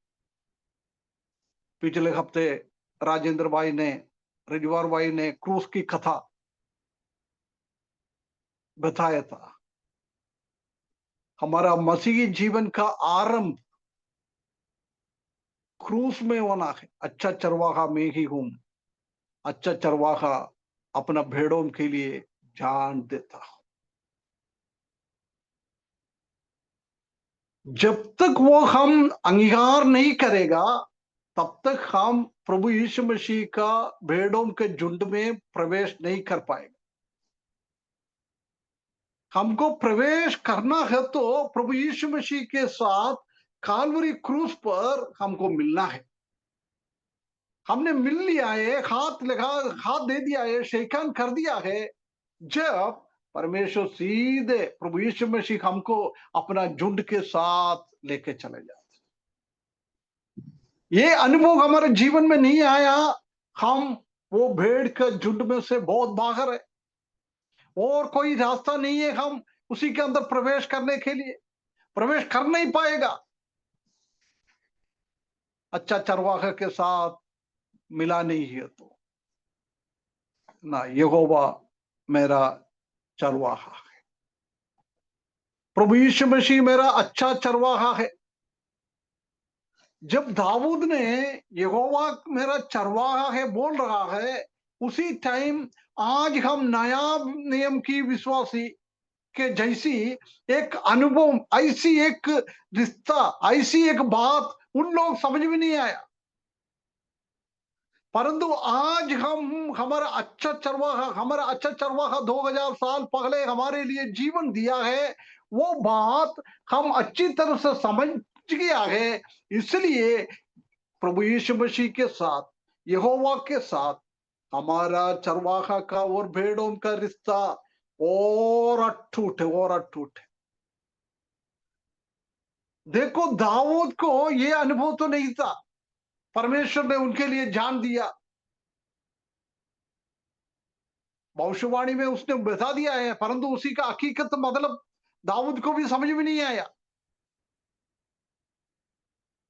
पिछले हफ्ते राजेंद्र भाई ने, रिजवार भाई ने क्रूस की कथा बताया था। हमारा मसीही जीवन का आरंभ क्रूस में होना है। अच्छा चरवाहा मैं ही हूं। अच्छा चरवाहा अपना भेड़ों के लिए जान देता। जब तक वो हम अंगीकार नहीं करेगा, तब तक हम प्रभु यीशु मसीह का भेड़ों के झुंड में प्रवेश नहीं कर पाएगा। हमको प्रवेश करना है तो प्रभु यीशु मसीह के साथ काल्वरी क्रूस पर हमको मिलना है। हमने मिल लिया है, हाथ दे दिया है, शेकन कर दिया है। जब परमेश्वर सीधे प्रभु यीशु मसीह हमको अपना झुंड के साथ लेके चले जाते। ये अनुभव हमारे जीवन में नहीं आया, हम वो भेड़ के झुंड में से बहुत बाहर है और कोई रास्ता नहीं है हम उसी के अंदर प्रवेश करने के लिए। प्रवेश कर नहीं पाएगा। अच्छा चरवाहा के साथ मिला नहीं है तो ना, यहोवा मेरा चरवाहा है। प्रभु यीशु मसीह मेरा अच्छा चरवाहा है। जब दाऊद ने यहोवा मेरा चरवाहा है बोल रहा है, उसी टाइम आज हम नया नियम की विश्वासी के जैसी एक अनुभव, ऐसी एक रिश्ता, ऐसी एक बात उन लोग समझ में नहीं आया। परंतु आज हम हमारा अच्छा चरवाहा 2000 साल पहले हमारे लिए जीवन दिया है, वो बात हम अच्छी तरह से समझ गया है। इसलिए प्रभु यीशु मसीह के साथ, यहोवा के साथ हमारा चरवाहा का और भेड़ों का रिश्ता और अटूट है, और अटूट है। देखो, दाऊद को ये अनुभव तो नहीं था। परमेश्वर ने उनके लिए जान दिया, भविष्यवाणी में उसने बता दिया है, परंतु उसी का हकीकत मतलब दाऊद को भी समझ में नहीं आया।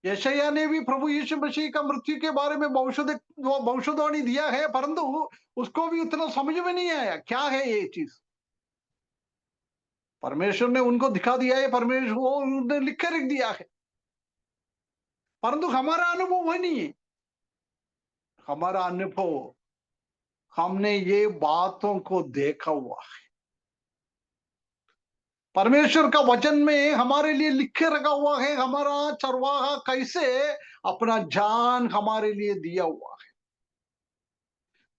यशायाह ने भी प्रभु यीशु मसीह का मृत्यु के बारे में भविष्यवाणी दिया है, परंतु उसको भी उतना समझ में नहीं आया क्या है ये चीज। परमेश्वर ने उनको दिखा दिया है, परमेश्वर वो उन्होंने लिख कर रख दिया है, परंतु हमारा अनुभव वही नहीं है। हमारा अनुभव, हमने ये बातों को देखा हुआ है। परमेश्वर का वचन में हमारे लिए लिखे रखा हुआ है, हमारा चरवाहा कैसे अपना जान हमारे लिए दिया हुआ है।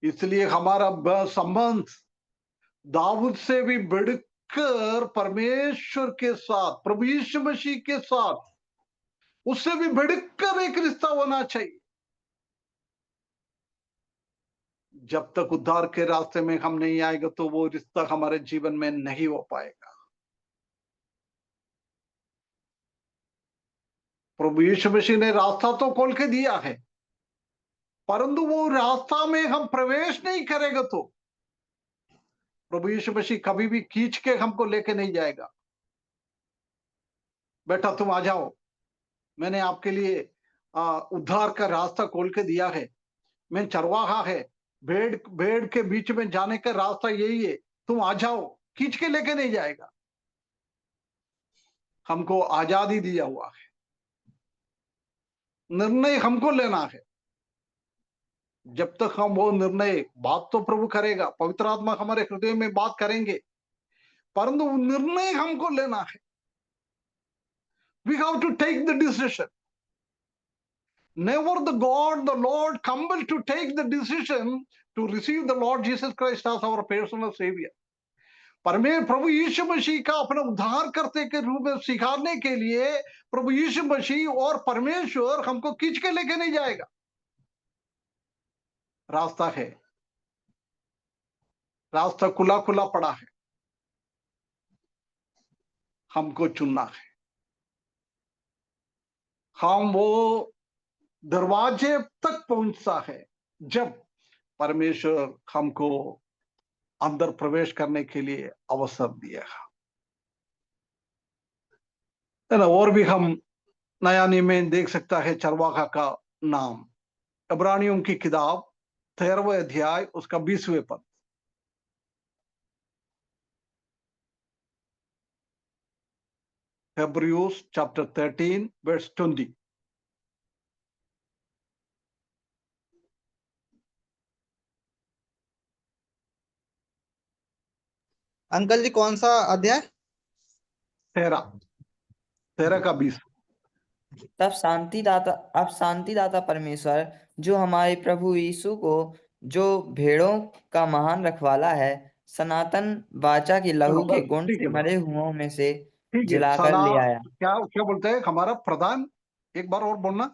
इसलिए हमारा संबंध दाऊद से भी बढ़कर परमेश्वर के साथ, प्रभु यीशु मसीह के साथ, उससे भी बढ़कर एक रिश्ता होना चाहिए। जब तक उद्धार के रास्ते में हम नहीं आएगा तो वो रिश्ता हमारे जीवन में नहीं हो पाएगा। प्रभु यीशु मसीह ने रास्ता तो खोल के दिया है, परंतु वो रास्ता में हम प्रवेश नहीं करेगा तो प्रभु यीशु मसीह कभी भी खींच के हमको लेके नहीं जाएगा। बेटा तुम आ जाओ, मैंने आपके लिए उद्धार का रास्ता खोल के दिया है। मैं चरवाहा है, भेड़ भेड़ के बीच में जाने का रास्ता यही है, तुम आ जाओ। खींच के लेके नहीं जाएगा। हमको आजादी दिया हुआ है, निर्णय हमको लेना है। जब तक हम वो निर्णय, बात तो प्रभु करेगा, पवित्र आत्मा हमारे हृदय में बात करेंगे, परंतु निर्णय हमको लेना है। We have to take the decision. Never the Lord compelled to take the decision to receive the Lord Jesus Christ as our personal savior. प्रभु यीशु मसीह का अपना उद्धार करते के रूप में स्वीकारने के लिए प्रभु यीशु मसीह और परमेश्वर हमको खींच के लेके नहीं जाएगा। रास्ता है, रास्ता खुला खुला पड़ा है, हमको चुनना है। हम वो दरवाजे तक पहुंचता है जब परमेश्वर हमको अंदर प्रवेश करने के लिए अवसर दिया है ना। और भी हम नया नियम में देख सकता है चरवाहा का नाम, इब्रानियों की किताब 13वें अध्याय उसका 20वें पद। Hebrews chapter 13 verse 20। अंकल जी कौन सा अध्याय? 13 का 20। अब शांतिदाता परमेश्वर जो हमारे प्रभु यीशु को, जो भेड़ों का महान रखवाला है, सनातन वाचा की लहू के बस गुण ठीक से है, मरे हुओं में से ठीक है। जिलाकर सना ले आया। क्या क्या बोलते हैं हमारा प्रधान, एक बार और बोलना।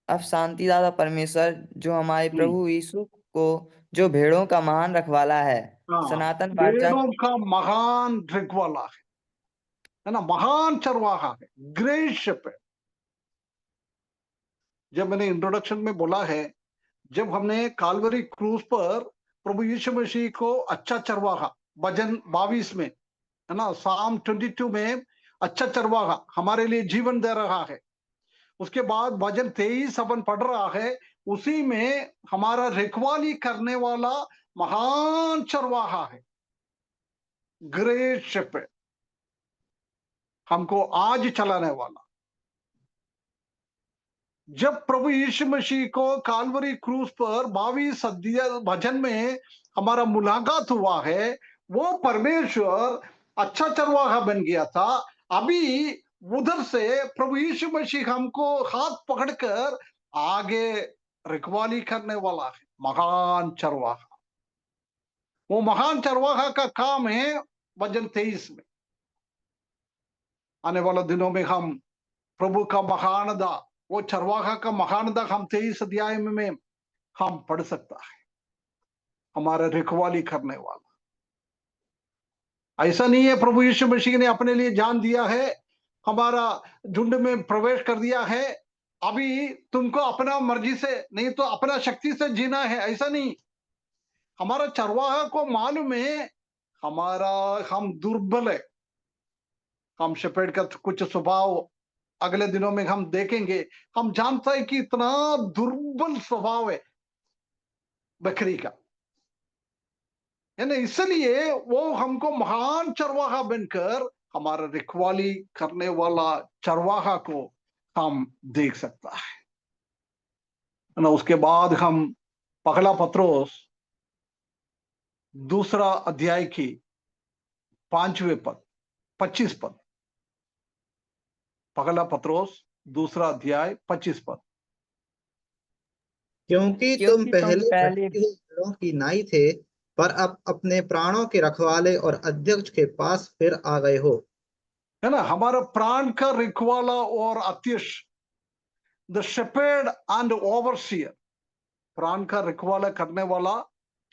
अब शांतिदाता परमेश्वर जो हमारे हम्म, प्रभु यीशु को, जो भेड़ों का महान रखवाला है, हाँ, सनातन वाचा भेड़ों का महान रखवाला है ना, महान चरवाहा है, ग्रेट शेपर्ड। जब मैंने इंट्रोडक्शन में बोला है, जब हमने काल्वरी क्रूज पर प्रभु यीशु मसीह को अच्छा चरवाहा, भजन 22 में है ना, साम 22 में अच्छा चरवाहा हमारे लिए जीवन दे रहा है। उसके बाद भजन 23 अपन पढ़ रहा है, उसी में हमारा रखवाली करने वाला महान चरवाहा है, ग्रेट शेपर्ड, हमको आज चलाने वाला। जब प्रभु यीशु मसीह को काल्वरी क्रूज पर 22 भजन में हमारा मुलाकात हुआ है, वो परमेश्वर अच्छा चरवाहा बन गया था। अभी उधर से प्रभु यीशु मसीह हमको हाथ पकड़कर आगे रखवाली करने वाला है, महान चरवाहा। वो महान चरवाहा का काम है भजन 23 में। आने वाले दिनों में हम प्रभु का महानदा, वो चरवाहा का महानदा हम 23 अध्याय में हम पढ़ सकता है, हमारा रखवाली करने वाला। ऐसा नहीं है प्रभु यीशु मसीह ने अपने लिए जान दिया है, हमारा झुंड में प्रवेश कर दिया है, अभी तुमको अपना मर्जी से नहीं तो अपना शक्ति से जीना है, ऐसा नहीं। हमारा चरवाहा को मालूम है हमारा, हम दुर्बल है। हम शेपर्ड का कुछ स्वभाव अगले दिनों में हम देखेंगे। हम जानते हैं कि इतना दुर्बल स्वभाव है बकरी का, है ना। इसलिए वो हमको महान चरवाहा बनकर हमारा रखवाली करने वाला चरवाहा को हम देख सकता है ना। उसके बाद हम पहला पत्रोस दूसरा अध्याय की 5वें पद 25 पद, पहला पत्रोस दूसरा अध्याय 25 पद। क्योंकि तुम क्योंकि तुम पहले पहले भटकी हुई भेड़ों की नाई थे, पर अब अपने प्राणों के रखवाले और अध्यक्ष के पास फिर आ गए हो। है ना, हमारा प्राण का रखवाला और अध्यक्ष, द शेपर्ड एंड ओवरसियर, प्राण का रखवाला करने वाला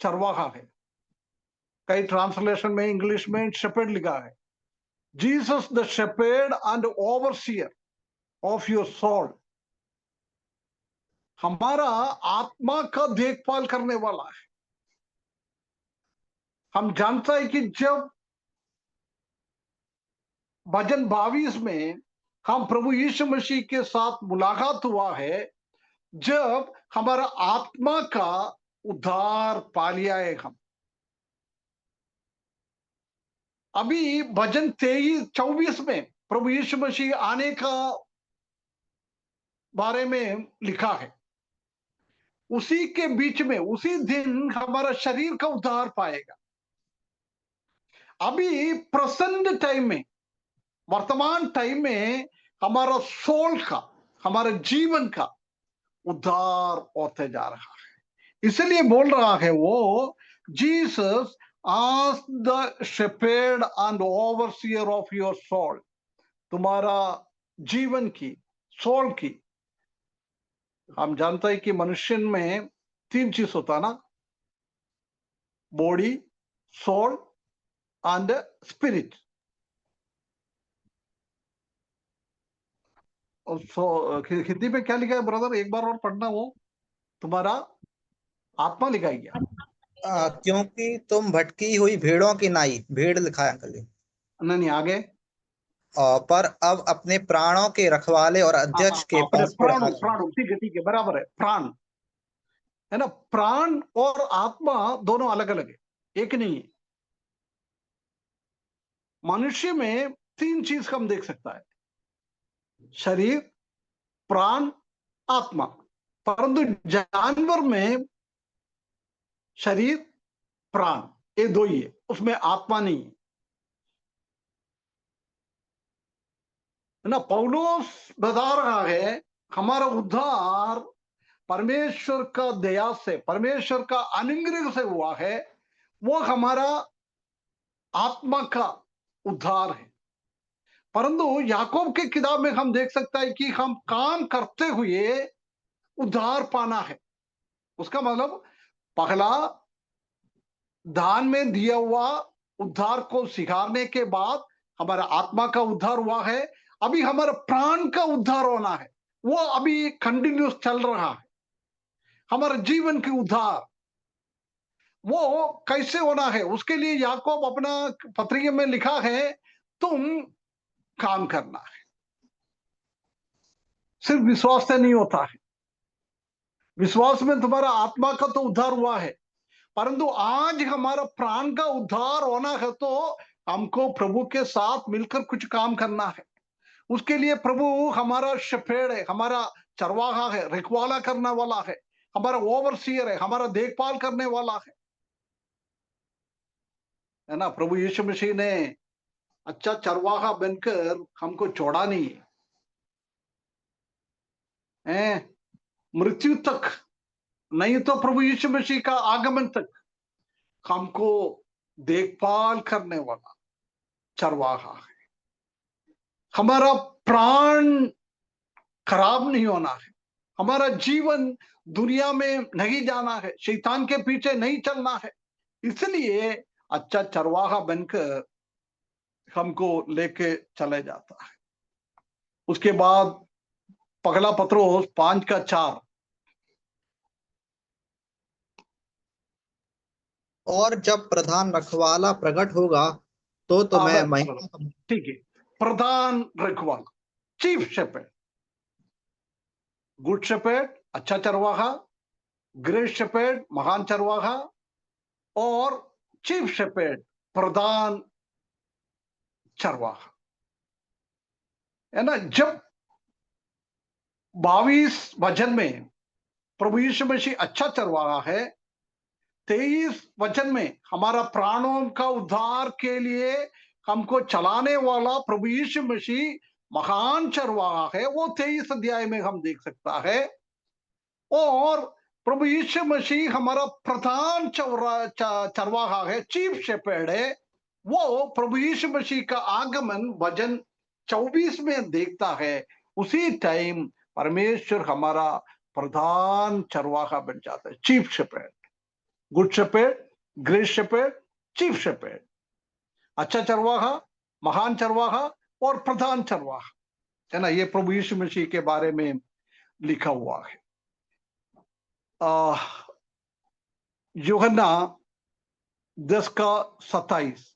चरवाहा है। कई ट्रांसलेशन में इंग्लिश में शेपर्ड लिखा है। Jesus the shepherd and overseer of your soul, हमारा आत्मा का देखभाल करने वाला है। हम जानते हैं कि जब भजन 22 में हम प्रभु यीशु मसीह के साथ मुलाकात हुआ है, जब हमारा आत्मा का उद्धार पा लिया है हम। अभी भजन 24 में प्रभु यीशु मसीह आने का बारे में लिखा है। उसी के बीच में उसी दिन हमारा शरीर का उद्धार पाएगा। अभी प्रेजेंट टाइम में, वर्तमान टाइम में हमारा सोल का, हमारे जीवन का उद्धार होते जा रहा है। इसलिए बोल रहा है वो, Jesus as the shepherd and overseer of your soul, तुम्हारा जीवन की, सोल की। हम जानते हैं कि मनुष्य में 3 चीज होता ना, body, soul and spirit. Hindi में क्या लिखा है ब्रदर, एक बार और पढ़ना। वो तुम्हारा आत्मा लिखा है क्या? क्योंकि तुम भटकी हुई भेड़ों की नाई, भेड़ लिखा है अंकल जी। नहीं, आगे। पर अब अपने प्राणों के रखवाले और अध्यक्ष के अपने पास फिर आ गए। प्राण, ठीक है, बराबर है। प्राण है ना, प्राण और आत्मा दोनों अलग अलग है, एक नहीं है। मनुष्य में 3 चीज हम देख सकता है, शरीर, प्राण, आत्मा। परंतु जानवर में शरीर, प्राण, ये 2 ही है, उसमें आत्मा नहीं है ना। पौलुस बता रहा है हमारा उद्धार परमेश्वर का दया से, परमेश्वर का अनुग्रह से हुआ है। वो हमारा आत्मा का उद्धार है। परंतु याकूब की किताब में हम देख सकता है कि हम काम करते हुए उद्धार पाना है। उसका मतलब पहला दान में दिया हुआ उद्धार को स्वीकारने के बाद हमारा आत्मा का उद्धार हुआ है। अभी हमारा प्राण का उद्धार होना है, वो अभी कंटिन्यूस चल रहा है। हमारे जीवन की उद्धार वो कैसे होना है, उसके लिए याकूब अपना पत्रिका में लिखा है, तुम काम करना है। सिर्फ विश्वास से नहीं होता है। विश्वास में तुम्हारा आत्मा का तो उद्धार हुआ है, परंतु आज हमारा प्राण का उद्धार होना है तो हमको प्रभु के साथ मिलकर कुछ काम करना है। उसके लिए प्रभु हमारा शेफर्ड है, हमारा चरवाहा है, रखवाला करने वाला है, हमारा ओवरसीयर है, हमारा देखभाल करने वाला है ना। प्रभु यीशु मसीह ने अच्छा चरवाहा बनकर हमको छोड़ा नहीं है, मृत्यु तक नहीं तो प्रभु यीशु मसीह का आगमन तक हमको देखभाल करने वाला चरवाहा है। हमारा प्राण खराब नहीं होना है, हमारा जीवन दुनिया में नहीं जाना है, शैतान के पीछे नहीं चलना है। इसलिए अच्छा चरवाहा बनकर हमको लेके चले जाता है। उसके बाद पहला पत्रोस 5:4, और जब प्रधान रखवाला प्रकट होगा तो तुम्हें बस, महिमा। ठीक है। प्रधान रखवाला, चीफ शेपर्ड, गुड शेपर्ड अच्छा चरवाहा, ग्रेट शेपर्ड महान चरवाहा, और चीफ शेपर्ड प्रधान चरवाहा, है ना। जब 22 वचन में प्रभु यीशु मसीह अच्छा चरवाहा है, 23 वचन में हमारा प्राणों का उद्धार के लिए हमको चलाने वाला प्रभु यीशु मसीह महान चरवाहा है, वो 23 अध्याय में हम देख सकता है। और प्रभु यीशु मसीह हमारा प्रधान चरवाहा है, चीफ शेपर्ड है। वो प्रभु यीशु मसीह का आगमन वचन 24 में देखता है। उसी टाइम परमेश्वर हमारा प्रधान चरवाहा बन जाता है, chief shepherd, good shepherd, great shepherd, chief shepherd, अच्छा चरवाहा, महान चरवाहा और प्रधान चरवाहा, है ना। ये प्रभु यीशु मसीह के बारे में लिखा हुआ है। यूहन्ना 10:27,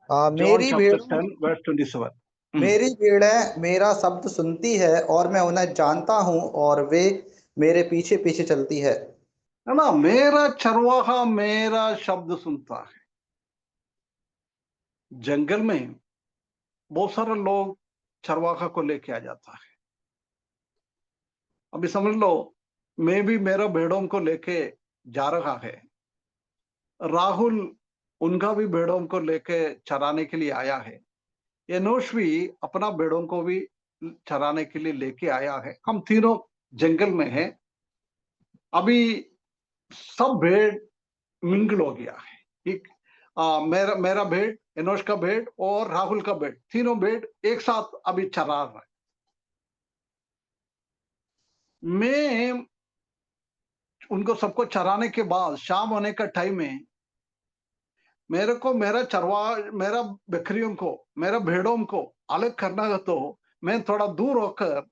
जॉन मेरी चैप्टर भेड़ों 10:27। मेरी भेड़ें मेरा शब्द सुनती है और मैं उन्हें जानता हूँ और वे मेरे पीछे पीछे चलती है। है ना, मेरा चरवाहा मेरा शब्द सुनता है। जंगल में बहुत सारे लोग चरवाहा को लेके आ जाता है। अभी समझ लो, मैं भी मेरा भेड़ों को लेके जा रहा है, राहुल उनका भी भेड़ों को लेके चराने के लिए आया है, एनोश भी अपना भेड़ों को भी चराने के लिए लेके आया है। हम तीनों जंगल में हैं। अभी सब भेड़ मिंगल हो गया है, ठीक। मेरा मेरा भेड़, एनोश का भेड़ और राहुल का भेड़, तीनों भेड़ एक साथ अभी चरा रहा है। मैं उनको सबको चराने के बाद शाम होने का टाइम में मेरे को मेरा बकरियों को, मेरा भेड़ों को अलग करना है, तो मैं थोड़ा दूर होकर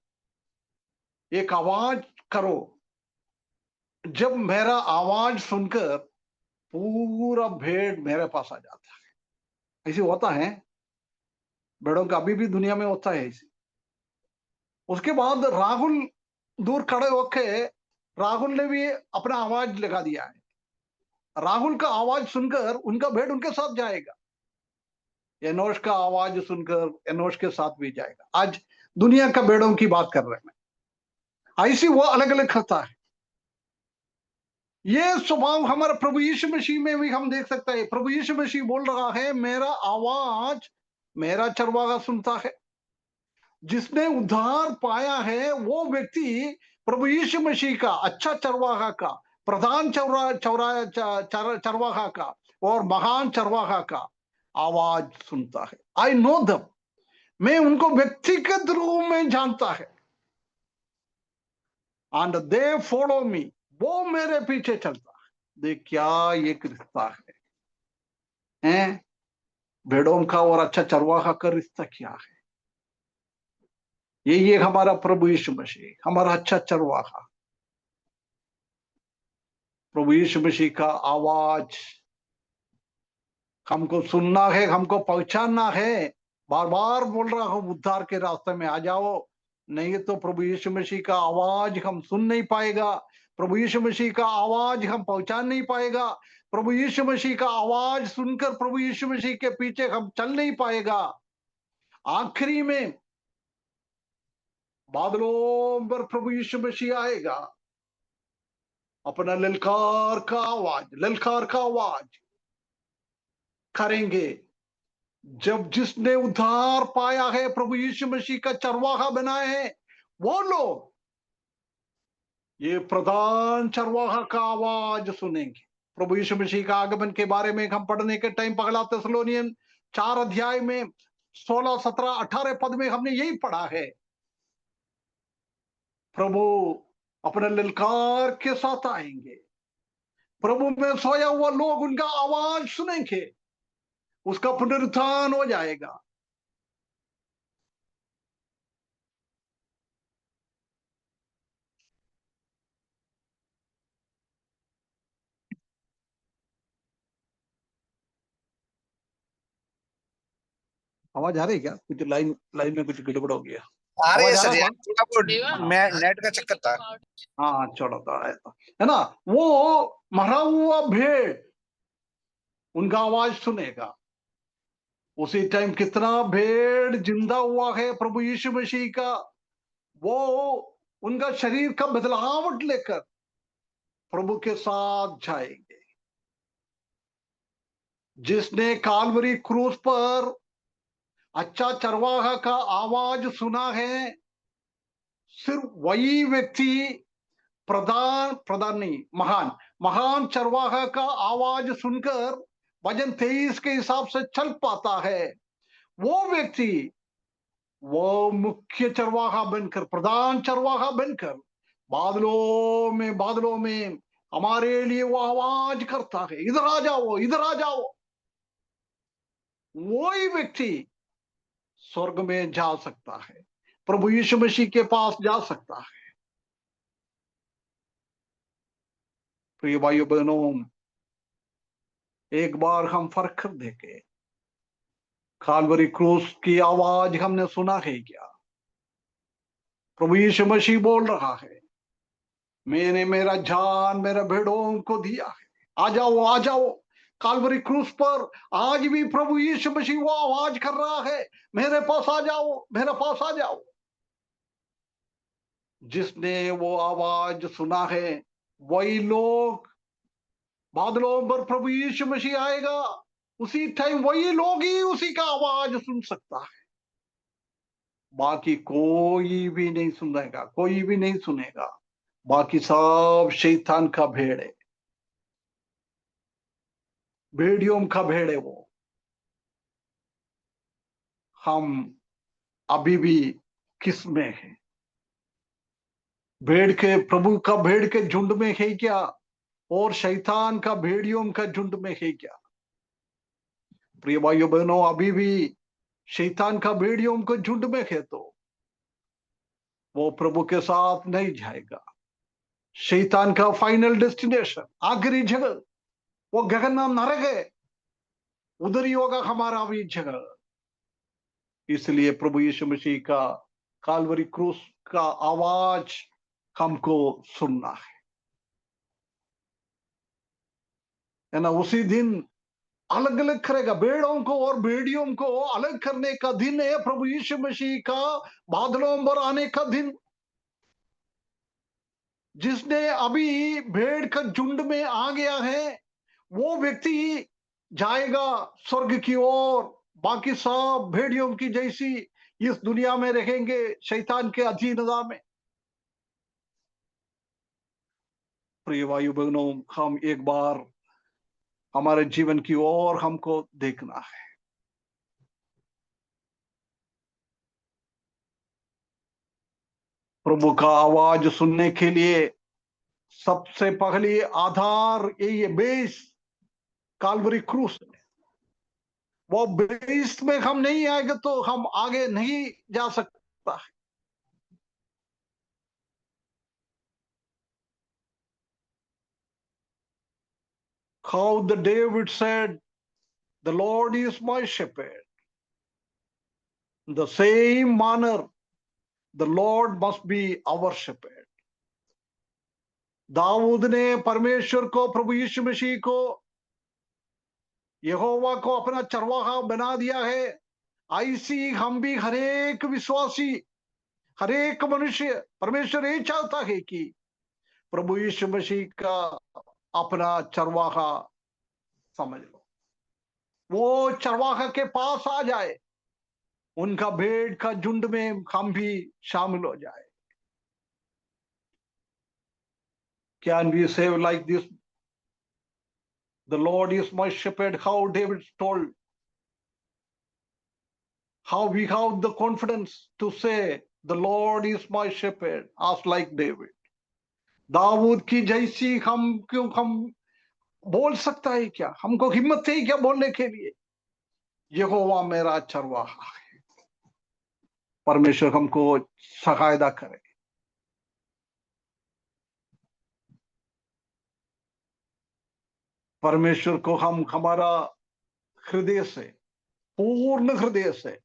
एक आवाज करो। जब मेरा आवाज सुनकर पूरा भेड़ मेरे पास आ जाता है। ऐसे होता है, भेड़ों का अभी भी दुनिया में होता है ऐसे। उसके बाद राहुल दूर खड़े होके, राहुल ने भी अपना आवाज लगा दिया है। राहुल का आवाज सुनकर उनका भेड़ उनके साथ जाएगा, एनोश का आवाज सुनकर एनोश के साथ भी जाएगा। आज दुनिया का भेड़ों की बात कर रहे हैं, ऐसी वो अलग अलग करता है। ये स्वभाव हमारा प्रभु यीशु मसीह में भी हम देख सकते हैं। प्रभु यीशु मसीह बोल रहा है, मेरा आवाज मेरा चरवाहा सुनता है। जिसने उद्धार पाया है वो व्यक्ति प्रभु यीशु मसीह का, अच्छा चरवाहा का, प्रधान चरवाहा का और महान चरवाहा का आवाज सुनता है। आई नो दम, मैं उनको व्यक्तिगत रूप में जानता है। एंड दे फॉलो मी, वो मेरे पीछे चलता है। देख क्या ये रिश्ता है, भेड़ों का और अच्छा चरवाहा का रिश्ता क्या है। ये हमारा प्रभु यीशु मसीह, हमारा अच्छा चरवाहा। प्रभु यीशु मसीह का आवाज हमको सुनना है, हमको पहचानना है। बार बार बोल रहा हूं, उद्धार के रास्ते में आ जाओ, नहीं तो प्रभु यीशु मसीह का आवाज हम सुन नहीं पाएगा। प्रभु यीशु मसीह का आवाज हम पहचान नहीं पाएगा। प्रभु यीशु मसीह का आवाज सुनकर प्रभु यीशु मसीह के पीछे हम चल नहीं पाएगा। आखिरी में बादलों पर प्रभु यीशु मसीह आएगा, अपना ललकार का आवाज करेंगे। जब जिसने उद्धार पाया है, प्रभु यीशु मसीह का चरवाहा बनाए हैं, वो लोग ये प्रधान चरवाहा का आवाज सुनेंगे। प्रभु यीशु मसीह का आगमन के बारे में हम पढ़ने के टाइम पहला थिस्सलुनीयन 4 अध्याय में 16, 17, 18 पद में हमने यही पढ़ा है। प्रभु अपने ललकार के साथ आएंगे, प्रभु में सोया हुआ लोग उनका आवाज सुनेंगे, उसका पुनरुत्थान हो जाएगा। आवाज आ रही है क्या? कुछ लाइन में कुछ गड़बड़ हो गया। आ रही है आवाज आ सर रहा यार, था? थोड़ा वो मैं नेट का चक्कर था। हाँ छोड़ा था, है ना। वो मरा हुआ भेड़ उनका आवाज सुनेगा। उसी टाइम कितना भेड़ जिंदा हुआ है प्रभु यीशु मसीह का, वो उनका शरीर का बदलावट लेकर प्रभु के साथ जाएंगे। जिसने काल्वरी क्रूस पर अच्छा चरवाहा का आवाज सुना है, सिर्फ वही व्यक्ति प्रधान नहीं, महान चरवाहा का आवाज सुनकर वचन 23 के हिसाब से चल पाता है। वो व्यक्ति वो मुख्य चरवाहा बनकर, प्रधान चरवाहा बनकर बादलों में हमारे लिए वो आवाज करता है, इधर आ जाओ, इधर आ जाओ। वही व्यक्ति स्वर्ग में जा सकता है, प्रभु यीशु मसीह के पास जा सकता है। प्रिय भाइयों बहनों, एक बार हम फर्क कर देखें, काल्वरी क्रूस की आवाज हमने सुना है क्या? प्रभु यीशु मसीह बोल रहा है, मैंने मेरा जान मेरे भेड़ों को दिया है, आ जाओ, आ जाओ। काल्वरी क्रूस पर आज भी प्रभु यीशु मसीह वो आवाज कर रहा है, मेरे पास आ जाओ, मेरे पास आ जाओ। जिसने वो आवाज सुना है, वही लोग बादलों पर प्रभु यीशु मसीह आएगा, उसी टाइम वही लोग ही उसी का आवाज सुन सकता है। बाकी कोई भी नहीं सुनेगा, कोई भी नहीं सुनेगा। बाकी सब शैतान का भेड़ है, भेड़ियों का भेड़ है वो। हम अभी भी किस में है? भेड़ के प्रभु का भेड़ के झुंड में है क्या, और शैतान का भेड़ियों का झुंड में है क्या? प्रिय भाइयों बहनों, अभी भी शैतान का भेड़ियों के झुंड में है तो वो प्रभु के साथ नहीं जाएगा। शैतान का फाइनल डेस्टिनेशन, आखिरी जगह, वो गगन नरक है, उधर ही होगा हमारा भी जगह। इसलिए प्रभु यीशु मसीह का काल्वरी क्रूस का आवाज हमको सुनना है ना। उसी दिन अलग अलग करेगा, भेड़ों को और भेड़ियों को अलग करने का दिन है प्रभु यीशु मसीह का बादलों पर आने का दिन। जिसने अभी भेड़ का झुंड में आ गया है वो व्यक्ति जाएगा स्वर्ग की ओर, बाकी सब भेड़ियों की जैसी इस दुनिया में रहेंगे शैतान के अधीनता में। प्रिय भाइयों बहनों, हम एक बार हमारे जीवन की ओर हमको देखना है। प्रभु का आवाज सुनने के लिए सबसे पहले आधार यही है, बेस काल्वरी क्रूस। वो बेस में हम नहीं आएंगे तो हम आगे नहीं जा सकता। How the David said, the Lord is my shepherd. In the same manner, the Lord must be our shepherd. Dawood ने परमेश्वर को, प्रभु यीशु मसीह को, यहोवा को अपना चरवाहा बना दिया है। ऐसी हम भी हरेक विश्वासी, हरेक मनुष्य, परमेश्वर ये चाहता है कि प्रभु यीशु मसीह का अपना चरवाहा समझ लो, वो चरवाहा के पास आ जाए, उनका भेड़ का झुंड में हम भी शामिल हो जाए। Can we say like this? The Lord is my shepherd, how David told. How we have the confidence to say, the Lord is my shepherd, as like David. Dawood की जैसी हम बोल सकता है क्या? हमको हिम्मत है क्या बोलने के लिए? यहोवा मेरा चरवाहा है। परमेश्वर हमको सहायता करे। परमेश्वर को हम हमारा हृदय से, पूर्ण हृदय से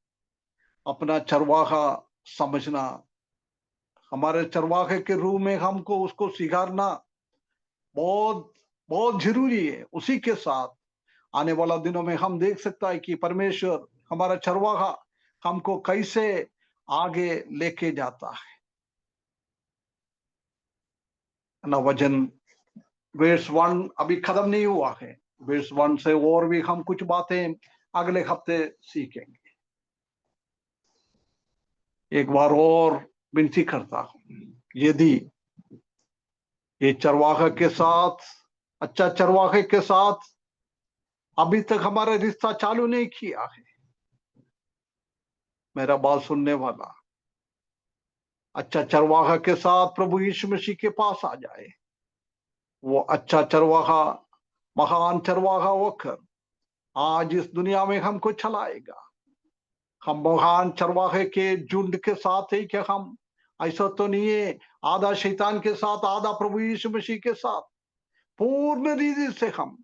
अपना चरवाहा समझना, हमारे चरवाहे के रूप में हमको उसको स्वीकारना बहुत बहुत जरूरी है। उसी के साथ आने वाला दिनों में हम देख सकता है कि परमेश्वर हमारा चरवाहा हमको कैसे आगे लेके जाता है ना। वचन वर्स 1 अभी खत्म नहीं हुआ है, वर्स 1 से और भी हम कुछ बातें अगले हफ्ते सीखेंगे। एक बार और विनती करता हूं, यदि ये चरवाहे के साथ, अच्छा चरवाहे के साथ अभी तक हमारा रिश्ता चालू नहीं किया है, मेरा बात सुनने वाला अच्छा चरवाहा के साथ प्रभु यीशु मसीह के पास आ जाए। वो अच्छा चरवाहा, महान चरवाहा होकर आज इस दुनिया में हमको चलाएगा। हम महान चरवाहे के झुंड के साथ ही क्या हम? ऐसा तो नहीं है आधा शैतान के साथ, आधा प्रभु यीशु मसीह के साथ। पूर्ण रीति से हम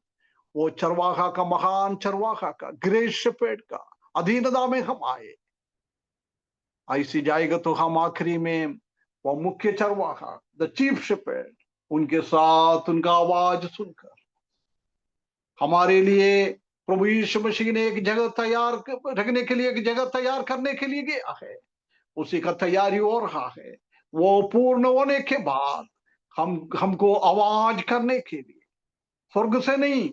वो चरवाहा का, महान चरवाहा का, ग्रेट शेपर्ड का अधीनता में हम आए। ऐसी जाएगा तो हम आखिरी में वो मुख्य चरवाहा, द चीफ शेपर्ड, उनके साथ उनका आवाज सुनकर हमारे लिए प्रभु यीशु मसीह ने एक जगह तैयार रखने के लिए, एक जगह तैयार करने के लिए गया है। उसी का तैयारी हो रहा है। वो पूर्ण होने के बाद हमको आवाज करने के लिए स्वर्ग से नहीं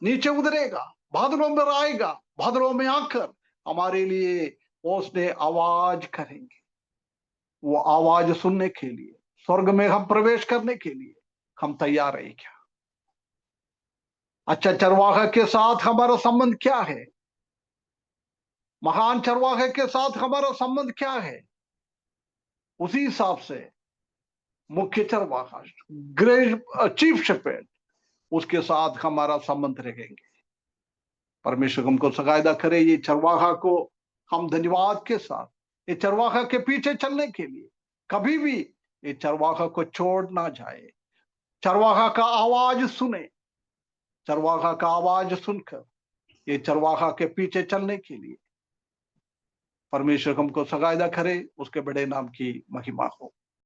नीचे उतरेगा, बादलों में आएगा, बादलों में आकर हमारे लिए उसने आवाज करेंगे। वो आवाज सुनने के लिए, स्वर्ग में हम प्रवेश करने के लिए हम तैयार है क्या? अच्छा चरवाहा के साथ हमारा संबंध क्या है? महान चरवाहे के साथ हमारा संबंध क्या है? उसी हिसाब से मुख्य चरवाहा, ग्रेट चीफ शेपर्ड, उसके साथ हमारा संबंध रहेंगे। परमेश्वर हमको सगायदा करे ये चरवाहा को हम धन्यवाद के साथ ये चरवाहा के पीछे चलने के लिए कभी भी ये चरवाहा को छोड़ ना जाए। चरवाहा का आवाज सुने, चरवाहा का आवाज सुनकर ये चरवाहा के पीछे चलने के लिए परमेश्वर हमको सगायदा करे, उसके बड़े नाम की महिमा हो।